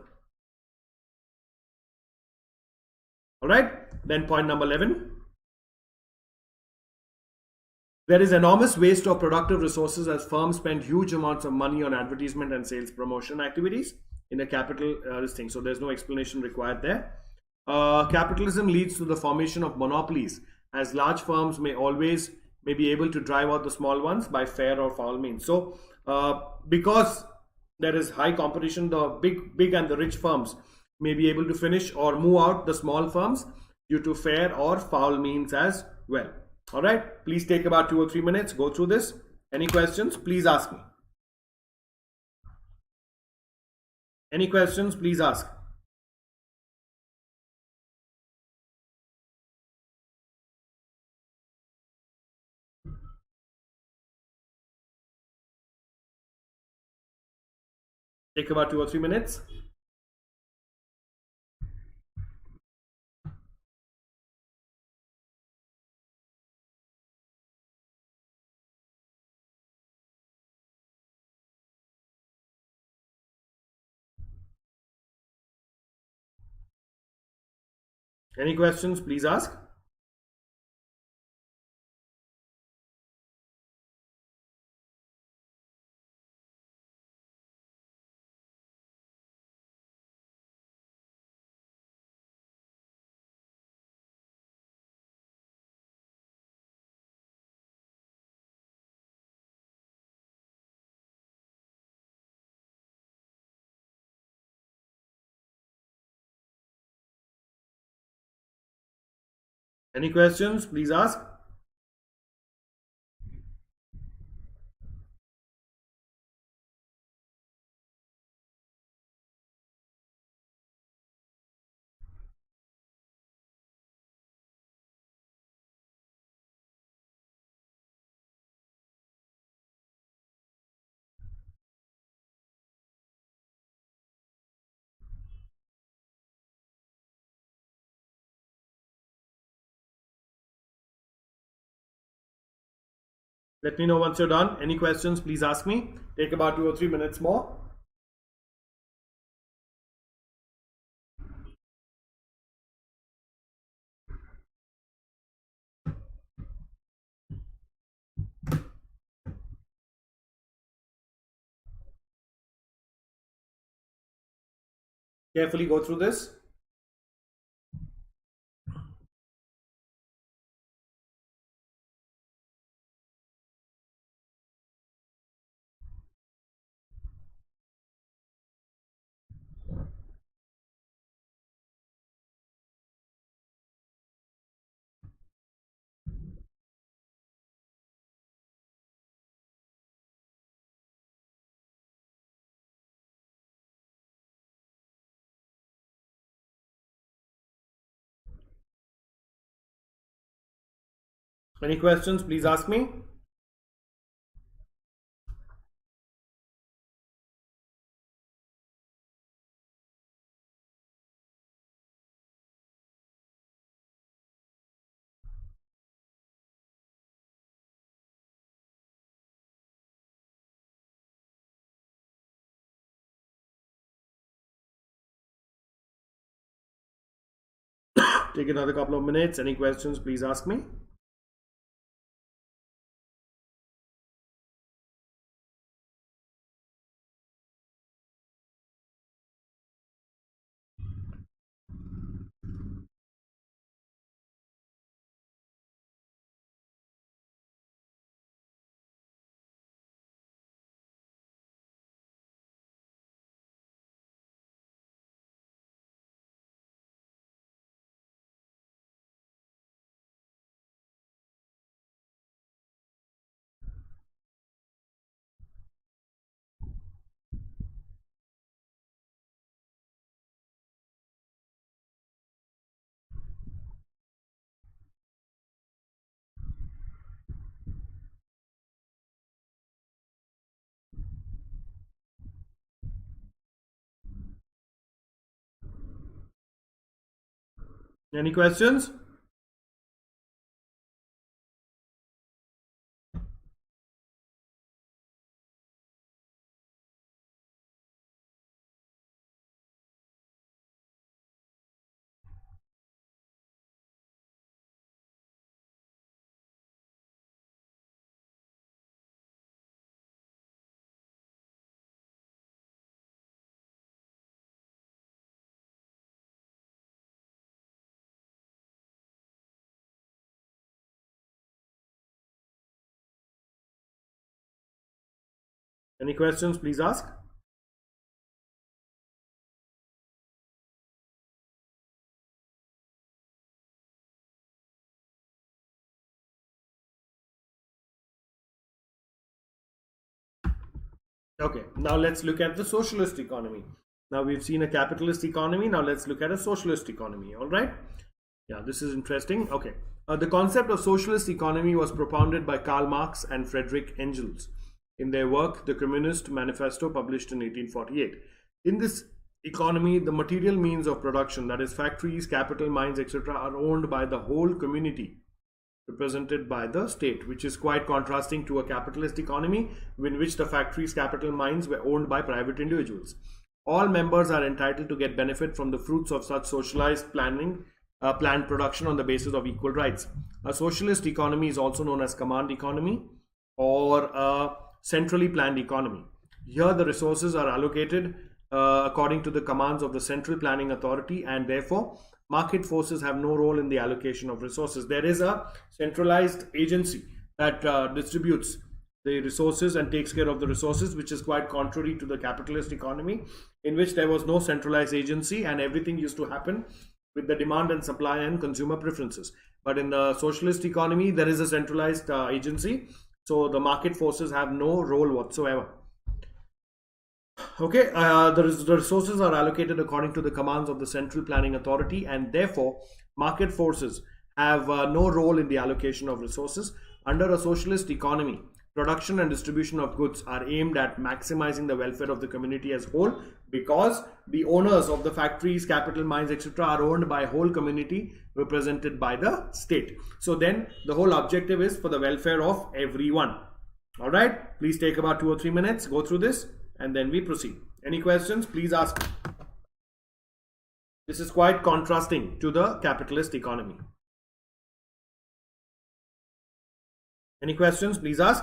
All right, then point number 11. There is enormous waste of productive resources as firms spend huge amounts of money on advertisement and sales promotion activities in a capital this thing. So there's no explanation required there. Capitalism leads to the formation of monopolies as large firms may be able to drive out the small ones by fair or foul means. So because there is high competition, the big and the rich firms may be able to finish or move out the small firms due to fair or foul means as well. All right, please take about 2 or 3 minutes, go through this. Any questions, please ask me. Any questions, please ask. Take about 2 or 3 minutes. Any questions, please ask. Any questions, please ask. Let me know once you're done. Any questions, please ask me. Take about 2 or 3 minutes more. Carefully go through this. Any questions, please ask me. Take another couple of minutes. Any questions, please ask me. Any questions? Any questions, please ask. Okay, now let's look at the socialist economy. Now we've seen a capitalist economy. Now let's look at a socialist economy. All right. Yeah, this is interesting. Okay. The concept of socialist economy was propounded by Karl Marx and Friedrich Engels in their work, The Communist Manifesto, published in 1848. In this economy, the material means of production, that is, factories, capital, mines, etc., are owned by the whole community, represented by the state, which is quite contrasting to a capitalist economy in which the factories, capital, mines were owned by private individuals. All members are entitled to get benefit from the fruits of such socialized planned production on the basis of equal rights. A socialist economy is also known as command economy or a centrally planned economy. Here the resources are allocated according to the commands of the central planning authority, and therefore market forces have no role in the allocation of resources. There is a centralized agency that distributes the resources and takes care of the resources, which is quite contrary to the capitalist economy, in which there was no centralized agency and everything used to happen with the demand and supply and consumer preferences. But in the socialist economy, there is a centralized agency, so the market forces have no role whatsoever. Okay, the resources are allocated according to the commands of the central planning authority, and therefore market forces have no role in the allocation of resources. Under a socialist economy, production and distribution of goods are aimed at maximizing the welfare of the community as whole, because the owners of the factories, capital, mines, etc. are owned by whole community represented by the state. So then the whole objective is for the welfare of everyone. All right, please take about 2 or 3 minutes, go through this, and then we proceed. Any questions? Please ask. This is quite contrasting to the capitalist economy. Any questions? Please ask.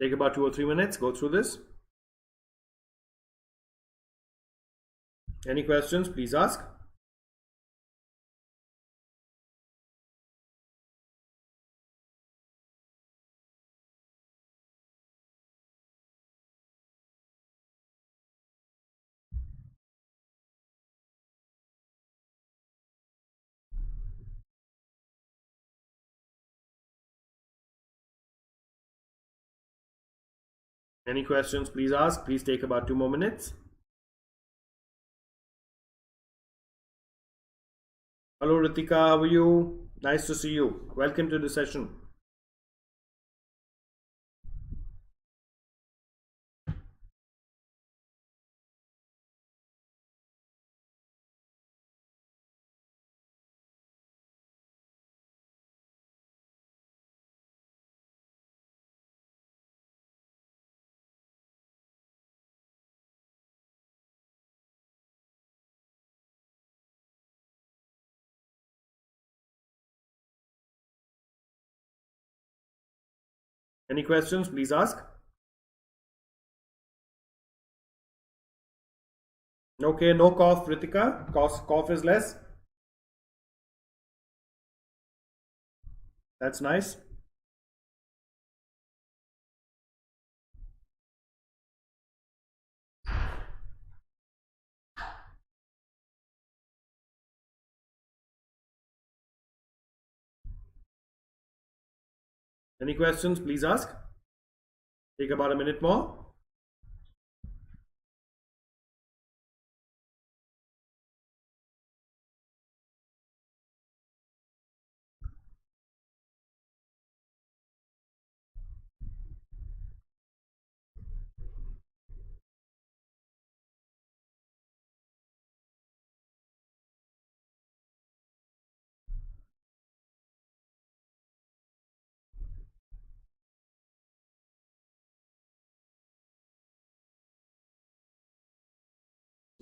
Take about 2 or 3 minutes, go through this. Any questions? Please ask. Any questions? Please ask. Please take about 2 more minutes. Hello Ritika, how are you? Nice to see you. Welcome to the session. Any questions? Please ask. Okay, no cough, Ritika. Cough is less. That's nice. Any questions? Please ask. Take about a minute more.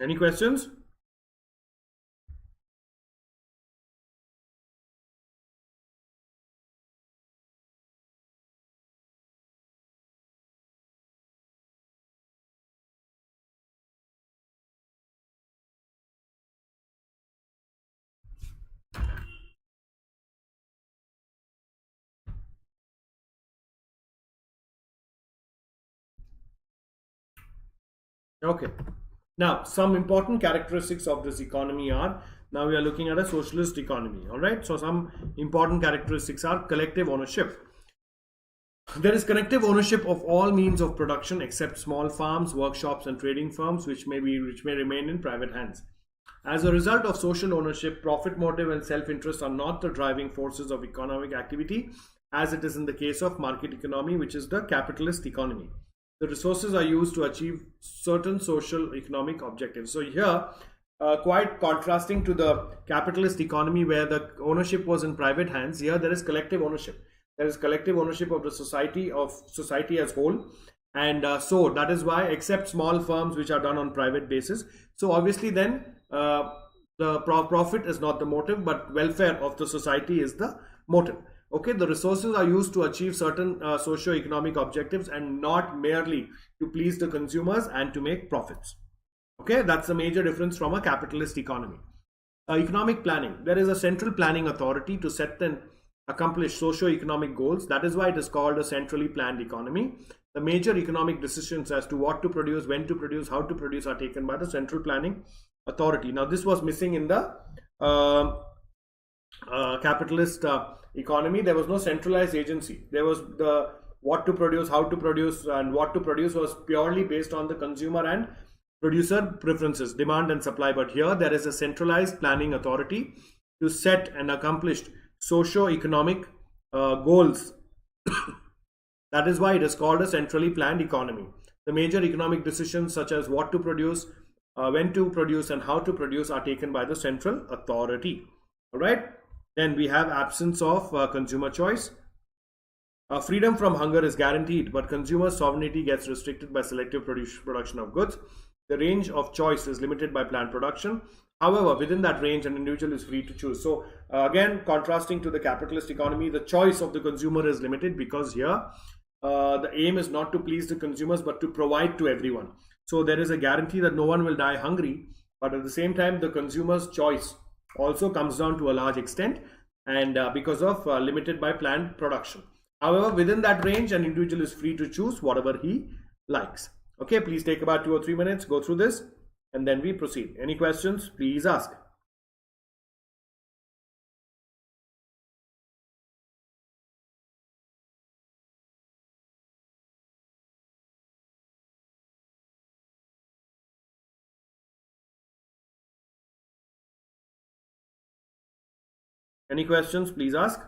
Any questions? Okay. Now, some important characteristics of this economy are, now we are looking at a socialist economy. All right. So, some important characteristics are collective ownership. There is collective ownership of all means of production except small farms, workshops, and trading firms, which may remain in private hands. As a result of social ownership, profit motive and self-interest are not the driving forces of economic activity, as it is in the case of market economy, which is the capitalist economy. The resources are used to achieve certain social economic objectives. So here, quite contrasting to the capitalist economy where the ownership was in private hands, here there is collective ownership. There is collective ownership of the society as whole, and so that is why, except small firms which are done on private basis. So obviously then the profit is not the motive, but welfare of the society is the motive. Okay, the resources are used to achieve certain socio-economic objectives and not merely to please the consumers and to make profits. Okay, that's a major difference from a capitalist economy. Economic planning. There is a central planning authority to set and accomplish socio-economic goals. That is why it is called a centrally planned economy. The major economic decisions as to what to produce, when to produce, how to produce are taken by the central planning authority. Now, this was missing in the capitalist economy. There was no centralized agency. There was the what to produce, how to produce, and what to produce was purely based on the consumer and producer preferences, demand and supply. But here there is a centralized planning authority to set and accomplish socio-economic goals That is why it is called a centrally planned economy. The major economic decisions, such as what to produce, when to produce, and how to produce, are taken by the central authority. All right. Then we have absence of consumer choice. Freedom from hunger is guaranteed, but consumer sovereignty gets restricted by selective production of goods. The range of choice is limited by planned production. However, within that range, an individual is free to choose. So, again, contrasting to the capitalist economy, the choice of the consumer is limited, because here the aim is not to please the consumers but to provide to everyone. So, there is a guarantee that no one will die hungry, but at the same time, the consumer's choice also comes down to a large extent, and because of limited by planned production. However, within that range, an individual is free to choose whatever he likes. Okay, please take about 2 or 3 minutes, go through this, and then we proceed. Any questions, please ask. Any questions, please ask.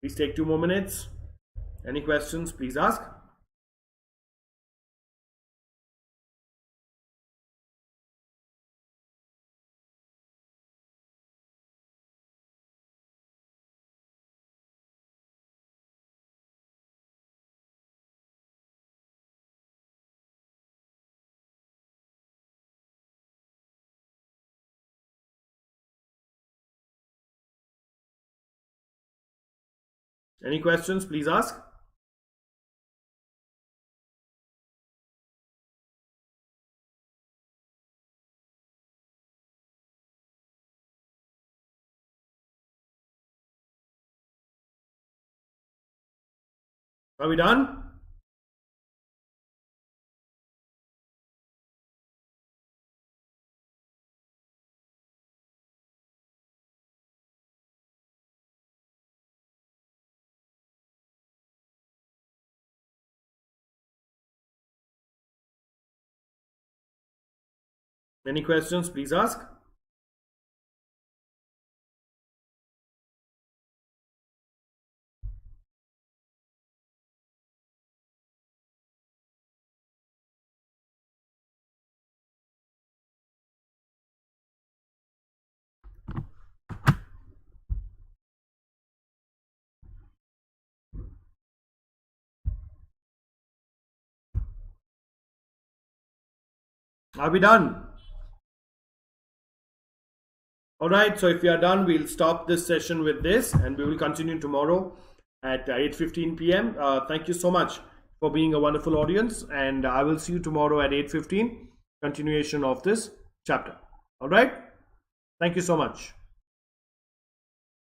Please take 2 more minutes. Any questions, please ask. Any questions, please ask. Are we done? Any questions, please ask. Are we done? All right, so if we are done, we'll stop this session with this, and we will continue tomorrow at 8:15 p.m. Thank you so much for being a wonderful audience, and I will see you tomorrow at 8:15, continuation of this chapter. All right, thank you so much.